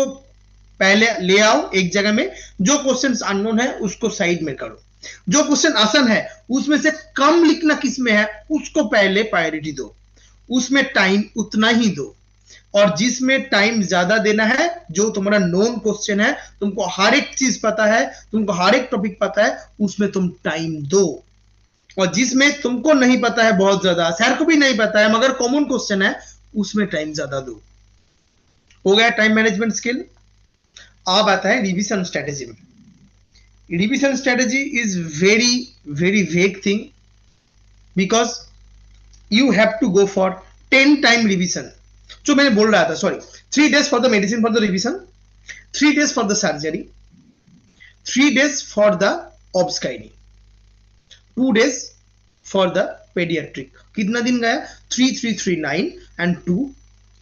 पहले ले आओ एक जगह में, जो क्वेश्चन अननोन है उसको साइड में करो, जो क्वेश्चन आसान है उसमें से कम लिखना किसमें है उसको पहले प्रायोरिटी दो, उसमें टाइम उतना ही दो। और जिसमें टाइम ज्यादा देना है, जो तुम्हारा नोन क्वेश्चन है, तुमको हर एक चीज पता है, तुमको हर एक टॉपिक पता है, उसमें तुम टाइम दो। और जिसमें तुमको नहीं पता है बहुत ज्यादा, सर को भी नहीं पता है मगर कॉमन क्वेश्चन है, उसमें टाइम ज्यादा दो। हो गया टाइम मैनेजमेंट स्किल। अब आता है रिवीजन स्ट्रेटेजी में। Revision strategy is very very vague thing because you have to go for 10 time revision. जो मैंने बोल रहा था, sorry, 3 days for the medicine for the revision, 3 days for the surgery, 3 days for the obsgyne, 2 days for the paediatric. कितना दिन गया? 3339 and 2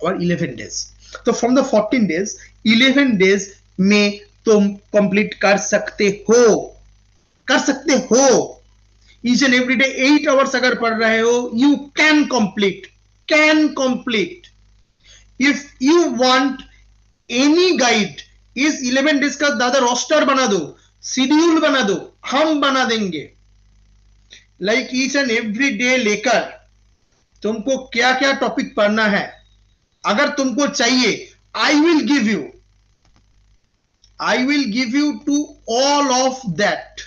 और 11 days. तो फ्रॉम द 14 डेज 11 डेज में तुम कंप्लीट कर सकते हो. Each and every day 8 hours अगर पढ़ रहे हो, you can complete. If you want any guide, इस 11 डेज का दादा रोस्टर बना दो, शेड्यूल बना दो, हम बना देंगे. Like each and every day लेकर तुमको क्या क्या टॉपिक पढ़ना है, अगर तुमको चाहिए, I will give you to all of that.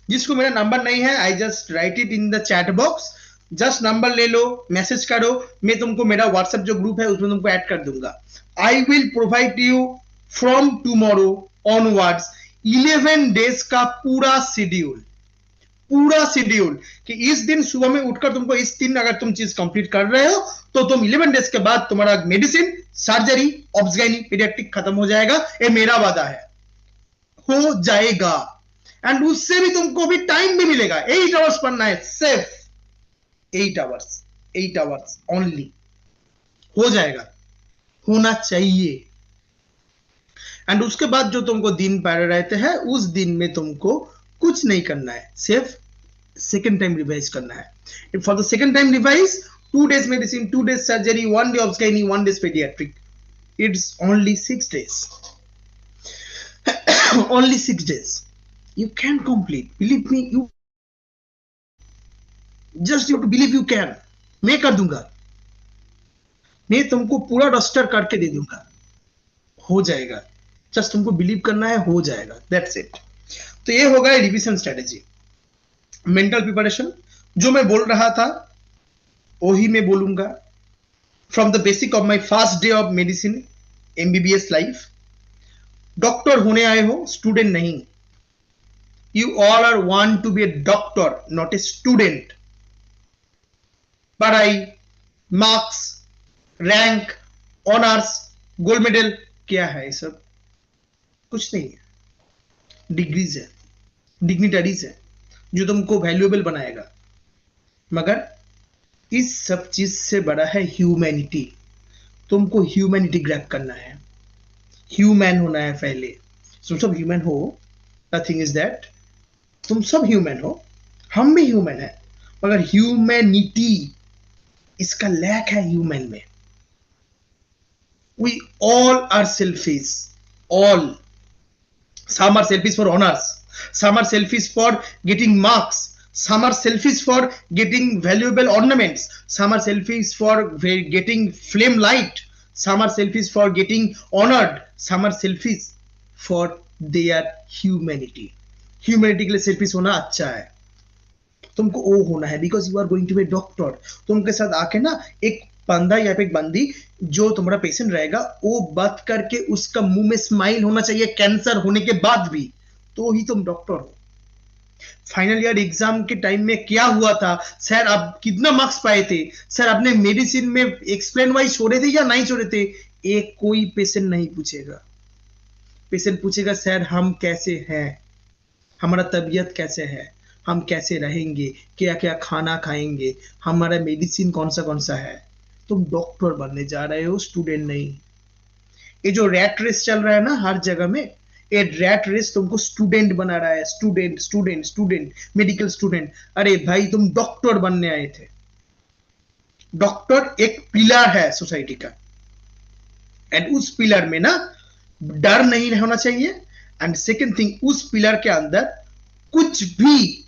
जिसको मेरा नंबर नहीं है, I just write it in the chat box. Just number ले लो, मैसेज करो, मैं तुमको मेरा व्हाट्सएप जो ग्रुप है उसमें तुमको ऐड कर दूंगा. I will provide you from tomorrow onwards 11 days का पूरा शेड्यूल कि इस दिन सुबह में उठकर तुमको इस दिन अगर तुम चीज कंप्लीट कर रहे हो तो तुम 11 डेज के बाद तुम्हारा मेडिसिन, सर्जरी, ऑब्स्गाइनी, पीडियाट्रिक खत्म हो जाएगा. ये मेरा वादा है, हो जाएगा. एंड उससे भी तुमको भी टाइम भी मिलेगा. 8 आवर्स पढ़ना है, सिर्फ 8 आवर्स ओनली. हो जाएगा, होना चाहिए. एंड उसके बाद जो तुमको दिन पढ़े रहते हैं, उस दिन में तुमको कुछ नहीं करना है, सिर्फ सेकेंड टाइम रिवाइज करना है. For the second time revise 2 days medicine, 2 days surgery, 1 day ऑब्स्गाइनी, 1 days paediatric. It's only 6 days. only 6 days. You can complete. Believe me, you just you have to believe you can. मैं कर दूंगा, मैं तुमको पूरा register करके दे दूंगा. हो जाएगा, जस्ट तुमको बिलीव करना है, हो जाएगा. That's it. तो ये होगा रिवीजन स्ट्रेटेजी. मेंटल प्रिपरेशन जो मैं बोल रहा था वही मैं बोलूंगा. From the basic of my first day of medicine MBBS life. Doctor होने आए हो, स्टूडेंट नहीं. You all are want to be a doctor, not a student. पढ़ाई, marks, rank, honours, gold medal, क्या है ये सब? कुछ नहीं है. डिग्रीज है, डिग्निटरीज है जो तुमको वैल्यूएबल बनाएगा. मगर इस सब चीज से बड़ा है ह्यूमैनिटी. तुमको ह्यूमैनिटी ग्रैब करना है, ह्यूमैन होना है पहले. तुम सब ह्यूमन हो. द थिंग इज दैट तुम सब ह्यूमन हो, हम भी ह्यूमन है, मगर ह्यूमैनिटी इसका लैक है ह्यूमन में. We all are selfish, all. some are selfish for honors, some are selfish for getting marks, some are selfish for getting valuable ornaments, some are selfish for getting flame light, some are selfish for getting honored, some are selfish for their humanity. Humanity के लिए selfish होना अच्छा है. तुमको वो होना है because you are going to be doctor. तुमके साथ आके ना एक बंदा या एक बंदी जो तुम्हारा पेशेंट रहेगा, वो बात करके उसका मुंह में स्माइल होना चाहिए कैंसर होने के बाद भी, तो ही तुम डॉक्टर हो. फाइनल ईयर एग्जाम के टाइम में क्या हुआ था, सर आप कितना मार्क्स पाए थे, सर आपने मेडिसिन में एक्सप्लेन वाइज छोड़े थे या नहीं छोड़े थे, एक कोई पेशेंट नहीं पूछेगा. पेशेंट पूछेगा सर हम कैसे हैं, हमारा तबीयत कैसे है, हम कैसे रहेंगे, क्या क्या खाना खाएंगे, हमारा मेडिसिन कौन सा है. तुम डॉक्टर बनने जा रहे हो, स्टूडेंट नहीं. ये जो रैट रेस चल रहा है ना हर जगह में, ये रैट रेस तुमको स्टूडेंट बना रहा है. Student, medical student. अरे भाई तुम डॉक्टर बनने आए थे. डॉक्टर एक पिलर है सोसाइटी का, एंड उस पिलर में ना डर नहीं होना चाहिए. एंड सेकेंड थिंग, उस पिलर के अंदर कुछ भी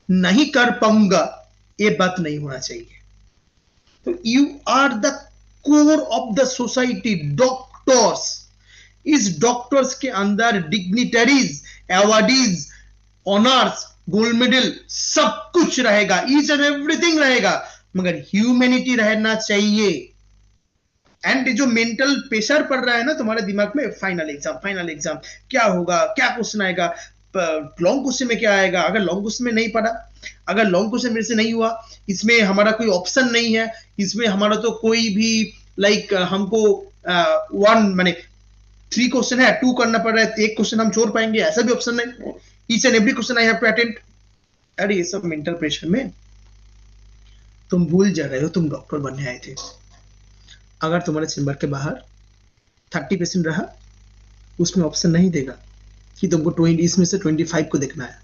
नहीं कर पाऊंगा ये बात नहीं होना चाहिए. तो you are the core of the society. Doctors, इस डॉक्टर्स के अंदर dignitaries, awardees, honours, gold medal सब कुछ रहेगा, ईच एंड एवरीथिंग रहेगा, मगर ह्यूमैनिटी रहना चाहिए. एंड जो मेंटल प्रेशर पड़ रहा है ना तुम्हारे दिमाग में, फाइनल एग्जाम क्या होगा, क्या क्वेश्चन आएगा, लॉन्ग क्वेश्चन में क्या आएगा, अगर लॉन्ग क्वेश्चन में नहीं पढ़ा, अगर लॉन्ग क्वेश्चन मेरे से नहीं हुआ, इसमें हमारा कोई ऑप्शन नहीं है, इसमें हमारा तो कोई भी लाइक हमको वन माने 3 क्वेश्चन है, 2 करना पड़ रहा है, 1 क्वेश्चन हम छोड़ पाएंगे, ऐसा भी ऑप्शन नहीं। Each and every question I have to attend. अरे ये सब मेंटल प्रेशर में तुम भूल जा रहे हो तुम डॉक्टर बनने आए थे। अगर तुम्हारे चेंबर के बाहर 30% रहा, उसमें ऑप्शन नहीं देगा कि तुमको 20 इसमें से 25 को देखना है,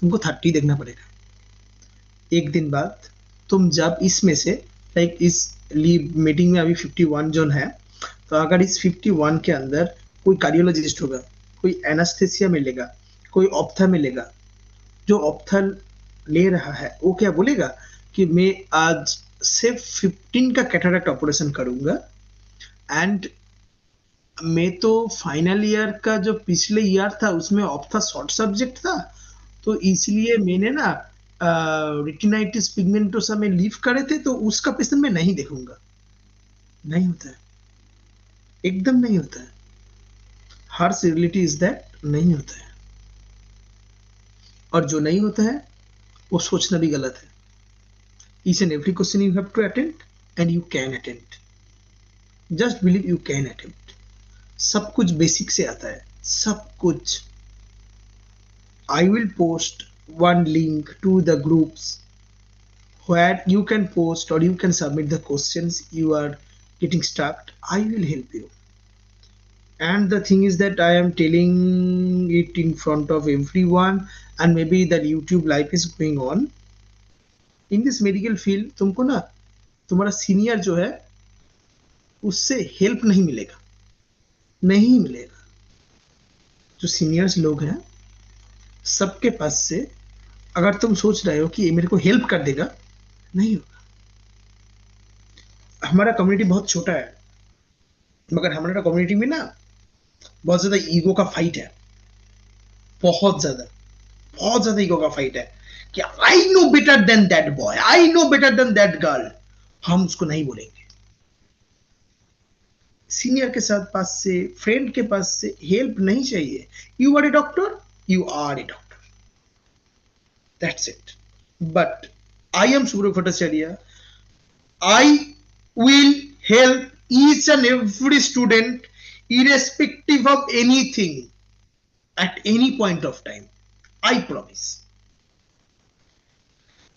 तुमको 30 देखना पड़ेगा। एक दिन बाद तुम जब इसमें से लाइक इस मीटिंग में अभी 51 जोन है, तो अगर इस 51 के अंदर कोई कार्डियोलॉजिस्ट होगा, कोई एनास्थेसिया मिलेगा, कोई ऑप्था मिलेगा, जो ऑप्था ले रहा है वो क्या बोलेगा कि मैं आज सिर्फ 15 का कैटरेक्ट ऑपरेशन करूंगा, एंड मैं तो फाइनल ईयर का जो पिछले ईयर था उसमें ऑप्था शॉर्ट सब्जेक्ट था, तो इसलिए मैंने ना रेटिनाइटिस पिगमेंटोसा में लीव करे थे, तो उसका पेशेंट मैं नहीं देखूंगा। नहीं होता है, एकदम नहीं होता है। हार्श रियलिटी इज दैट नहीं होता है, और जो नहीं होता है वो सोचना भी गलत है। Each and every question you have to attend and you can attend, just believe you can attend. सब कुछ बेसिक से आता है, सब कुछ। I will post one link to the groups where you can post or you can submit the questions you are getting stuck. I will help you. And the thing is that I am telling it in front of everyone, and maybe that YouTube live is going on. In this medical field तुमको ना तुम्हारा senior जो है उससे help नहीं मिलेगा, नहीं मिलेगा। जो सीनियर्स लोग हैं सबके पास से अगर तुम सोच रहे हो कि ये मेरे को हेल्प कर देगा, नहीं होगा। हमारा कम्युनिटी बहुत छोटा है, मगर हमारा कम्युनिटी में ना बहुत ज्यादा ईगो का फाइट है, बहुत ज्यादा ईगो का फाइट है कि I know better than that boy, I know better than that girl. हम उसको नहीं बोलेंगे। सीनियर के साथ पास से, फ्रेंड के पास से हेल्प नहीं चाहिए। You are a doctor, you are a doctor, that's it. But I am Shuvro Bhattacharya. I will help each and every student irrespective of anything at any point of time, I promise.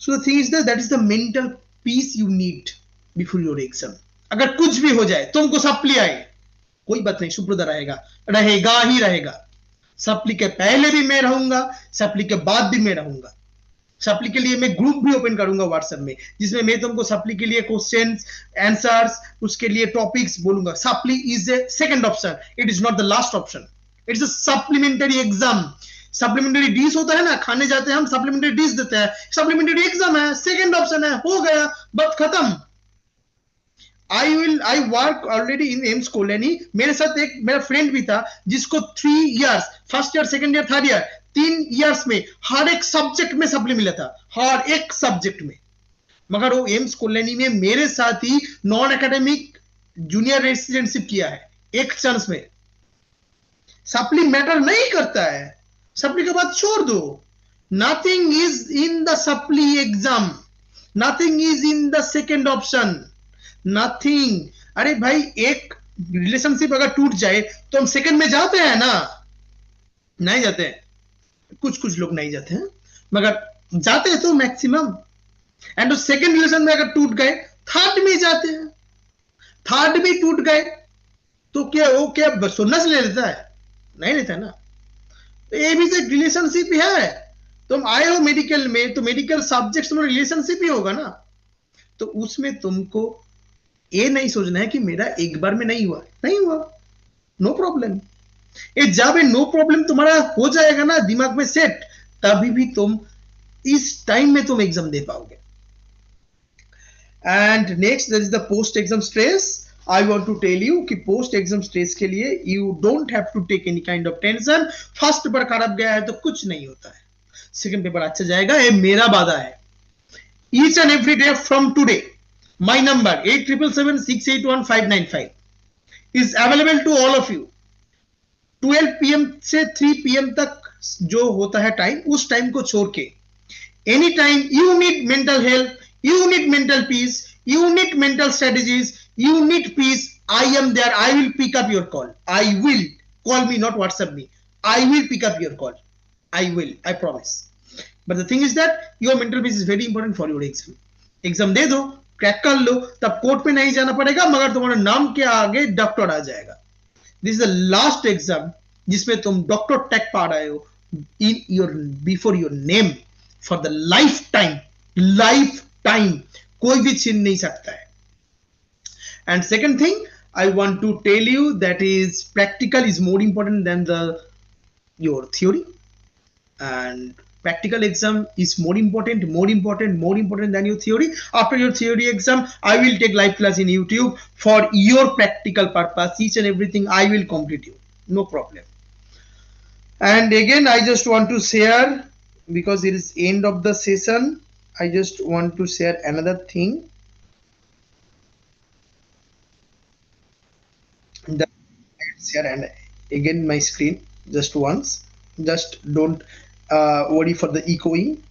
So the thing is that is the mental peace you need before your exam. अगर कुछ भी हो जाए, तुमको supply आए, कोई बात नहीं, सुप्रदा रहेगा, रहेगा ही रहेगा। सप्ली के पहले भी मैं रहूंगा, सप्ली के बाद भी मैं रहूंगा। सप्ली के लिए मैं ग्रुप भी ओपन करूंगा व्हाट्सएप में, जिसमें मैं तुमको सप्ली के लिए क्वेश्चंस, आंसर्स, उसके लिए टॉपिक्स बोलूंगा। Supply is a second option, it is not the last option, it's a supplementary exam. Supplementary dish होता है ना, खाने जाते हैं हम, सप्लीमेंटरी डिश देते हैं, सप्लीमेंटरी एग्जाम है, सेकंड ऑप्शन है, हो गया, बात खत्म। I work already in AIIMS colony. मेरे साथ एक मेरा फ्रेंड भी था जिसको 3 years, first year, second year, third year, 3 years में हर एक सब्जेक्ट में सप्ली मिला था, हर एक सब्जेक्ट में। मगर वो एम्स कॉलोनी में मेरे साथ ही नॉन एकेडमिक जूनियर रेसिडेंटशिप किया है, एक चांस में। सप्ली मैटर नहीं करता है, सप्ली के बाद छोड़ दो। Nothing is in the supply exam, nothing is in the second option, nothing. अरे भाई, एक रिलेशनशिप अगर टूट जाए तो हम सेकंड में जाते हैं ना? नहीं जाते हैं, कुछ लोग नहीं जाते हैं, मगर जाते हैं तो मैक्सिमम। एंड सेकंड रिलेशन में अगर टूट गए, थर्ड में जाते हैं। थर्ड में टूट गए तो क्या वो क्या सुनना से ले लेता है? नहीं लेता ना। तो ये भी तो रिलेशनशिप है। तुम आए हो मेडिकल में, तो मेडिकल सब्जेक्ट्स में रिलेशनशिप ही होगा ना। तो उसमें तुमको ये नहीं सोचना है कि मेरा एक बार में नहीं हुआ, नो प्रॉब्लम। ये जब नो प्रॉब्लम तुम्हारा हो जाएगा ना दिमाग में सेट, तभी भी तुम इस टाइम में तुम एग्जाम दे पाओगे। And next that is the post exam stress. I want to tell you कि पोस्ट एग्जाम स्ट्रेस के लिए you don't have to take any kind of tension. First paper खराब गया है तो कुछ नहीं होता है, सेकंड पेपर अच्छा जाएगा, ये मेरा वादा है। Each and every day from today my number 8777681595 is available to all of you। 12 PM से 3 PM तक जो होता है टाइम, उस टाइम को छोड़ के any time you need mental health, you need mental peace, you need mental strategies, you need I am there. I will pick up your call. I will. Call me, not WhatsApp me. I will pick up your call. I will. I promise. But the thing is that your mental peace is very important for your exam. Exam दे दो, crack कर लो, तब court पे नहीं जाना पड़ेगा, मगर तुम्हारा नाम के आगे डॉक्टर आ जाएगा. This is the last exam जिसमें तुम डॉक्टर टैग पा रहे हो in your before your name for the life time. कोई भी छीन नहीं सकता है. And second thing I want to tell you that is practical is more important than your theory, and practical exam is more important than your theory. After your theory exam, I will take live class in YouTube for your practical purpose. Each and everything I will complete you, no problem. And again, I just want to share, because it is end of the session, I just want to share another thing. That share, and again my screen just once, just don't worry for the echoing.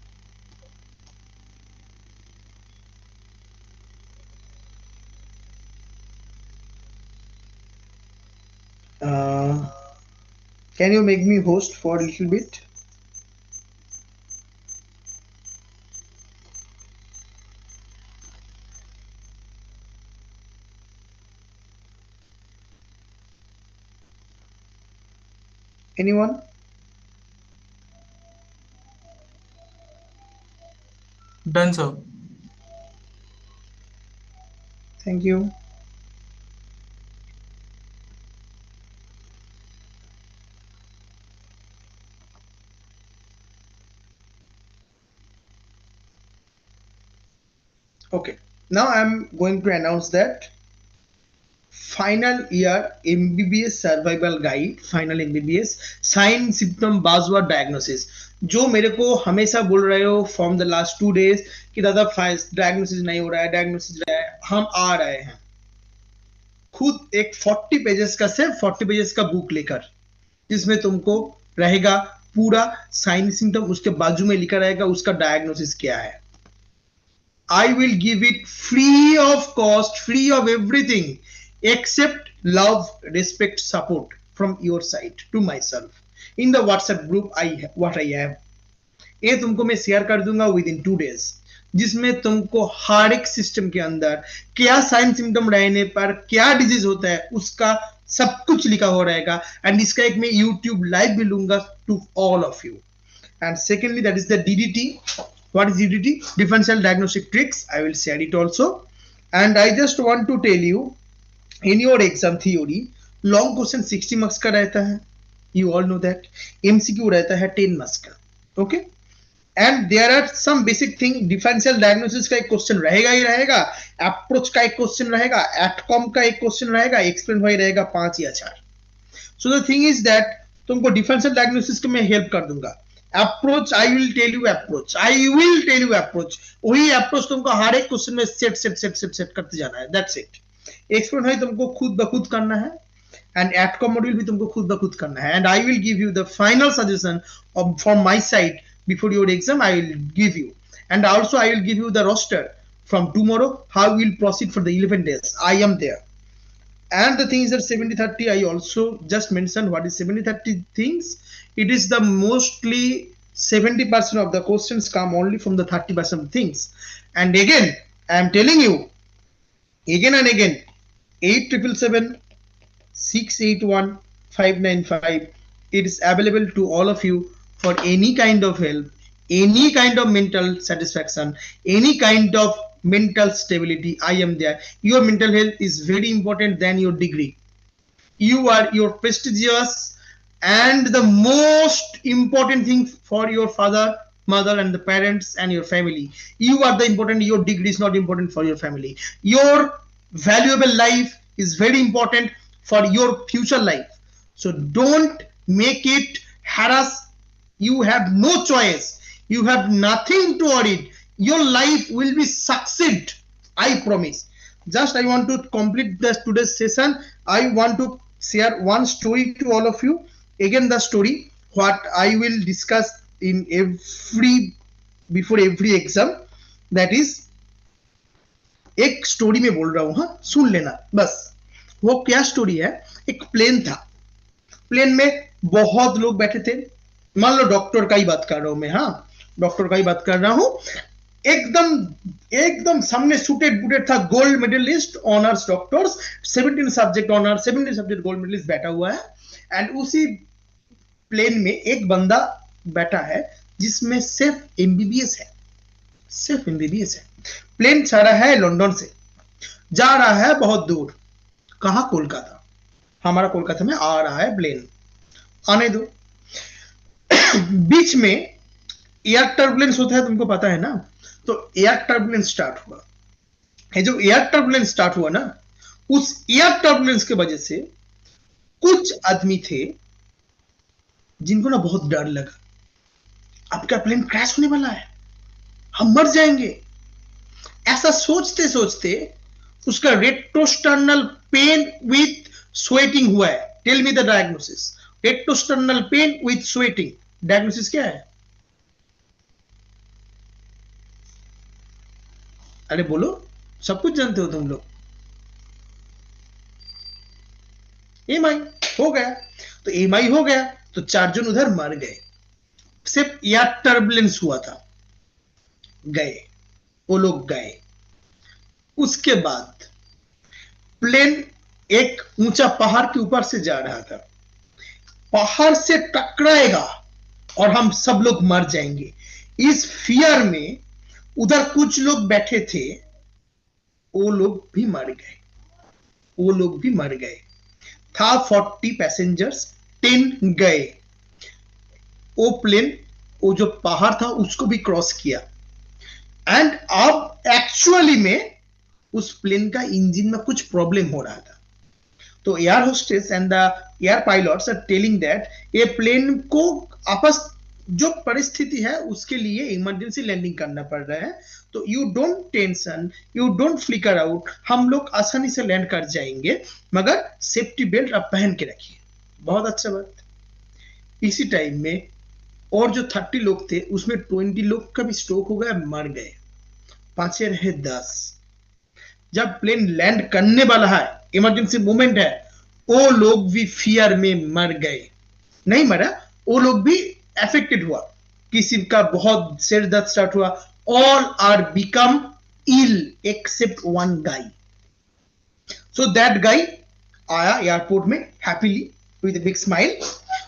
Can you make me host for a little bit? Anyone? Done, sir. Thank you. Okay, now I'm going to announce that final year MBBS survival guide, final MBBS sign symptom buzzword diagnosis. जो मेरे को हमेशा बोल रहे हो from the last 2 days कि दादा diagnosis नहीं हो रहा है, डायग्नोसिस रहा है, हम आ रहे हैं खुद एक 40 पेजेस का, सिर्फ 40 पेजेस का बुक लेकर, जिसमें तुमको रहेगा पूरा साइन सिम्टम, उसके बाजू में लिखा रहेगा उसका डायग्नोसिस क्या है. I will give it free of cost, free of everything, except love, respect, support from your side to myself in the WhatsApp group. What I have, ये तुमको मैं शेयर कर दूंगा within 2 days, जिसमें तुमको हर एक सिस्टम के अंदर क्या साइन सिम्टम रहने पर क्या डिजीज होता है उसका सब कुछ लिखा हो रहेगा. एंड इसका एक मैं यूट्यूब लाइव भी लूंगा to all of you. And secondly that is the DDT. What is DDT? Differential diagnostic tricks. I will share it also. And I just want to tell you, in your exam theory, long question 60 marks का रहता है. You all know that. MCQ रहता है 10 marks का. Okay. And there are some basic thing. Differential diagnosis का एक question रहेगा ही रहेगा. Approach का एक क्वेश्चन रहेगा. ATCOM का एक क्वेश्चन रहेगा. Explain why रहेगा 5 या 4. So the thing is that तुमको differential diagnosis को मैं हेल्प कर दूंगा. Approach I will tell you approach. वही अप्रोच तुमको हर एक क्वेश्चन में सेट करते जाना है. That's it. एक्सप्लेन है तुमको खुद ब खुद करना है, एंड एटकॉम मॉड्यूल भी तुमको खुद ब खुद करना है. And I will give you the final suggestion from my side before your exam. I will give you, and also I will give you the roster from tomorrow, how will proceed for the 11 days. I am there. And the thing is that 70-30, I also just mentioned what is 70-30 things. It is the mostly 70% of the questions come only from the 30% of things. And again, I am telling you again and again, 8777-681-595. It is available to all of you for any kind of help, any kind of mental satisfaction, any kind of mental stability. I am there. Your mental health is very important than your degree. You are your prestigious, and the most important thing for your father, mother, and the parents and your family. You are the important. Your degree is not important for your family. Your valuable life is very important for your future life. So don't make it harass. You have no choice. You have nothing to worry. Your life will be succeed. I promise. Just I want to complete this today's session. I want to share one story to all of you. Again, the story what I will discuss in before every exam. That is एक story में बोल रहा हूं, हाँ सुन लेना बस. वो क्या स्टोरी है, एक प्लेन था, प्लेन में बहुत लोग बैठे थे, मान लो डॉक्टर का ही बात कर रहा हूं मैं, हाँ डॉक्टर का ही बात कर रहा हूं, एकदम एकदम सामने सूटेड बूटेड था, gold medallist honours doctors, 17 subject honours, 17 subject gold medallist बैठा हुआ है, एंड उसी प्लेन में एक बंदा बैठा है जिसमें सिर्फ एमबीबीएस है, सिर्फ एमबीबीएस है। प्लेन चढ़ा है लंदन से, जा रहा है बहुत दूर, कहा, कोलकाता, हमारा कोलकाता में आ रहा है प्लेन, आने दो। बीच में एयर टर्बुलेंस होता है, तुमको पता है ना, तो एयर टर्बुलेंस स्टार्ट हुआ, ये जो एयर टर्बुलेंस स्टार्ट हुआ ना, उस एयर टर्बुलेंस के वजह से कुछ आदमी थे जिनको ना बहुत डर लगा, आपका प्लेन क्रैश होने वाला है, हम मर जाएंगे, ऐसा सोचते सोचते उसका रेट्रोस्टर्नल पेन विथ स्वेटिंग हुआ है। Tell me the diagnosis, retrosternal pain with sweating, diagnosis क्या है? अरे बोलो, सब कुछ जानते हो तुम लोग। एमआई हो गया, तो एमआई हो गया तो 4 जन उधर मर गए, सिर्फ एयर टर्बुलेंस हुआ था, गए वो लोग गए। उसके बाद प्लेन एक ऊंचा पहाड़ के ऊपर से जा रहा था, पहाड़ से टकराएगा और हम सब लोग मर जाएंगे, इस फियर में उधर कुछ लोग बैठे थे, वो लोग भी मर गए, वो लोग भी मर गए। था 40 पैसेंजर्स, 10 गए। वो प्लेन, वो जो पहाड़ था उसको भी क्रॉस किया, एंड अब एक्चुअली में उस प्लेन का इंजन में कुछ प्रॉब्लम हो रहा था, तो air hostess and the air pilots are telling that ये प्लेन को आपस जो परिस्थिति है उसके लिए इमरजेंसी लैंडिंग करना पड़ रहा है, तो you don't tension, you don't flicker out, हम लोग आसानी से लैंड कर जाएंगे, मगर सेफ्टी बेल्ट आप पहन के रखिए। बहुत अच्छा बात। इसी टाइम में और जो 30 लोग थे उसमें 20 लोग का भी स्ट्रोक हो गया, मर गए, 5 रहे 10। जब प्लेन लैंड करने वाला है, इमरजेंसी मूवमेंट है, वो लोग भी फियर में मर गए, नहीं मरा, वो लोग भी अफेक्टेड हुआ, किसी का बहुत सिर दर्द स्टार्ट हुआ, all are become ill except one guy. So that guy आया एयरपोर्ट में हैप्पीली विद बिग स्माइल,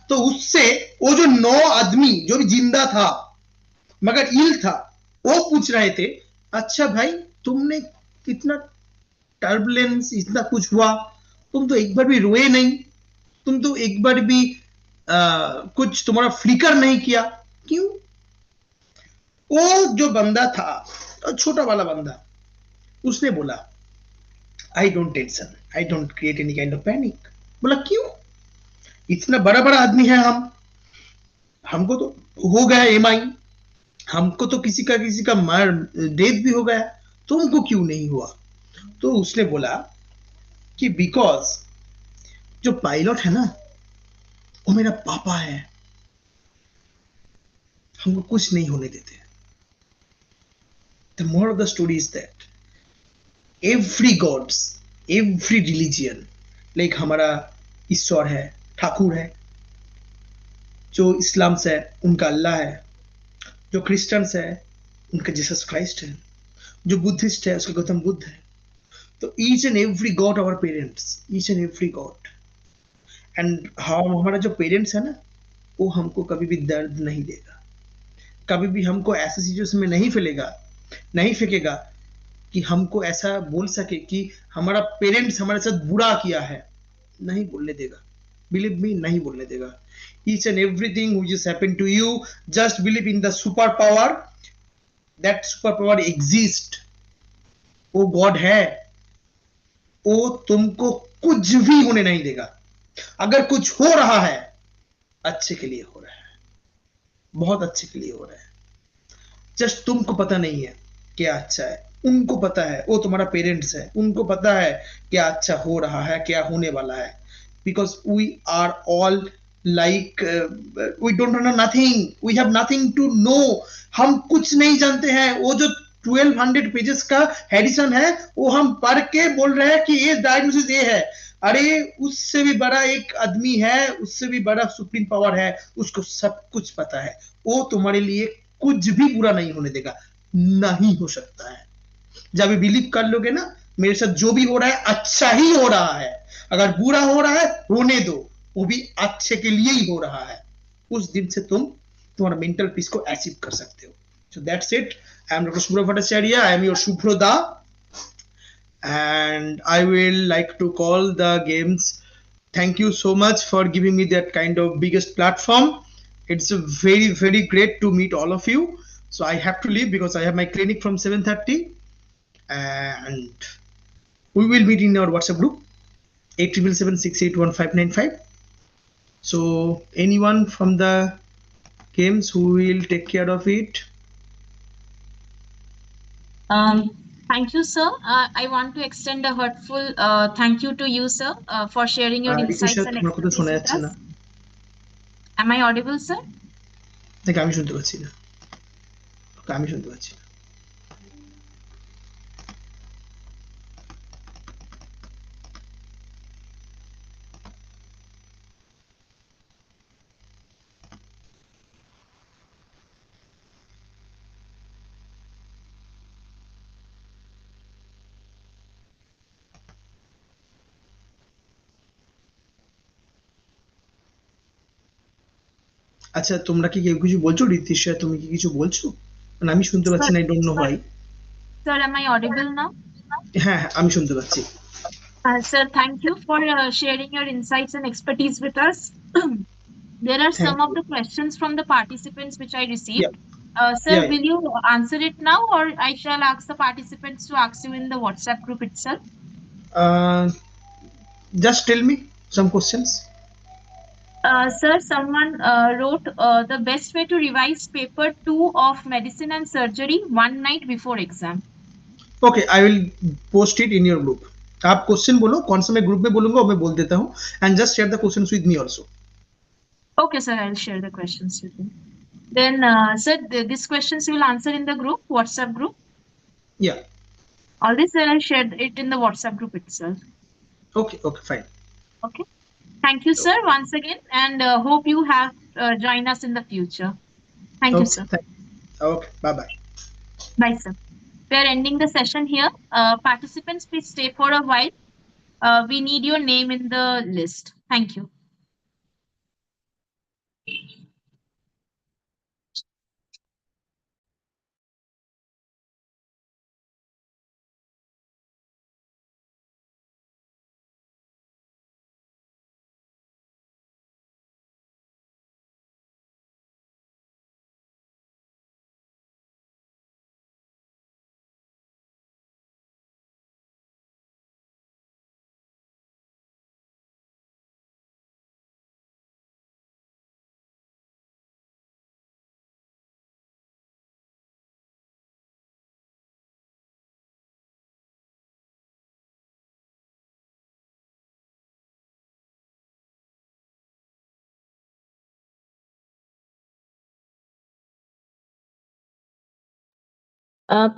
तो उससे वो जो 9 आदमी जो भी जिंदा था मगर इल था, वो पूछ रहे थे, अच्छा भाई तुमने कितना टर्बुलेंस, इतना कुछ हुआ, तुम तो एक बार भी रोए नहीं, तुम तो एक बार भी कुछ तुम्हारा फ्लिकर नहीं किया, क्यों? वो जो बंदा था, छोटा वाला बंदा, उसने बोला, I don't tension, I don't create any kind of panic. बोला क्यों? इतना बड़ा बड़ा आदमी है हम, हमको तो हो गया एमआई, हमको तो किसी का मर डेथ भी हो गया, तुमको क्यों नहीं हुआ? तो उसने बोला कि बिकॉज जो पायलट है ना वो मेरा पापा है, हमको कुछ नहीं होने देते। The moral of the story is that every gods, every religion, like हमारा ईश्वर है, ठाकुर है, जो इस्लाम से है उनका अल्लाह है, जो क्रिश्चियंस है उनका जीसस क्राइस्ट है, जो बुद्धिस्ट है उसका गौतम बुद्ध है, तो each and every god our parents, each and every god, and हमारा जो पेरेंट्स है ना वो हमको कभी भी दर्द नहीं देगा, कभी भी हमको ऐसे सिचुएशन में नहीं फेंकेगा कि हमको ऐसा बोल सके कि हमारा पेरेंट्स हमारे साथ बुरा किया है, नहीं बोलने देगा, बिलीव मी, नहीं बोलने देगा। Each and everything which is happened to you, just believe in the super power, that super power exist, वो गॉड है, वो तुमको कुछ भी होने नहीं देगा। अगर कुछ हो रहा है अच्छे के लिए हो रहा है, बहुत अच्छे के लिए हो रहा है, जस्ट तुमको पता नहीं है क्या अच्छा है, उनको पता है, वो तुम्हारा पेरेंट्स है, उनको पता है क्या अच्छा हो रहा है, क्या होने वाला है, because we are all like we don't know nothing, we have nothing to know, हम कुछ नहीं जानते हैं। वो जो 1200 पेजेस का एडिशन है वो हम पढ़ के बोल रहे हैं कि ये डायग्नोसिस ये है, अरे उससे भी बड़ा एक आदमी है, उससे भी बड़ा सुप्रीम पावर है, उसको सब कुछ पता है। वो तुम्हारे लिए कुछ भी बुरा नहीं होने देगा, नहीं हो सकता है। जब बिलीव कर लोगे ना, मेरे साथ जो भी हो रहा है अच्छा ही हो रहा है, अगर बुरा हो रहा है होने दो, वो भी अच्छे के लिए ही हो रहा है, उस दिन से तुम तुम्हारा मेंटल पीस को अचीव कर सकते हो। So that's it. I am Dr. Shuvro Bhattacharya. I am your Shubhro Da, and I will like to call the games. Thank you so much for giving me that kind of biggest platform. It's a very great to meet all of you. So I have to leave because I have my clinic from 7:30, and we will meet in our WhatsApp group 8777681595. So anyone from the games who will take care of it? Um, Thank you, sir. I want to extend a heartful thank you to you, sir, for sharing your রিতিশা insights and তোমার কথা শোনা expertise with যাচ্ছে না, us. Am I audible, sir? নাকি আমি শুনতে পাচ্ছি না? আমি শুনতে পাচ্ছি না। আচ্ছা, তোমরা কি কেউ কিছু বলছো? রিতিশা তুমি কি কিছু বলছো? মানে আমি শুনতে পাচ্ছি Sir, না, I don't know why. sir, am I audible now? হ্যাঁ হ্যাঁ, আমি শুনতে পাচ্ছি। Sir, thank you for sharing your insights and expertise with us. There are thank some of you. the questions from the participants which I yeah received. Yeah Sir, yeah will you answer it now, or I shall ask the participants to ask you in the WhatsApp group itself? Just tell me some questions. Sir, someone wrote the best way to revise paper 2 of medicine and surgery one night before exam. Okay, I will post it in your group. आप question बोलो, कौन सा मैं group में बोलूंगा वो मैं बोल देता हूँ, and just share the questions with me also. Okay, sir, I'll share the questions with you. Then, sir, these questions you will answer in the group, WhatsApp group. या All this, I'll share it in the WhatsApp group itself. Okay okay fine. Okay. Thank you, sir, once again, and hope you have join us in the future. Thank you, okay sir. Okay, bye bye. Bye, sir. We are ending the session here. Participants, please stay for a while. We need your name in the list. Thank you.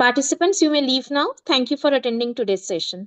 Participants, you may leave now. Thank you for attending today's session.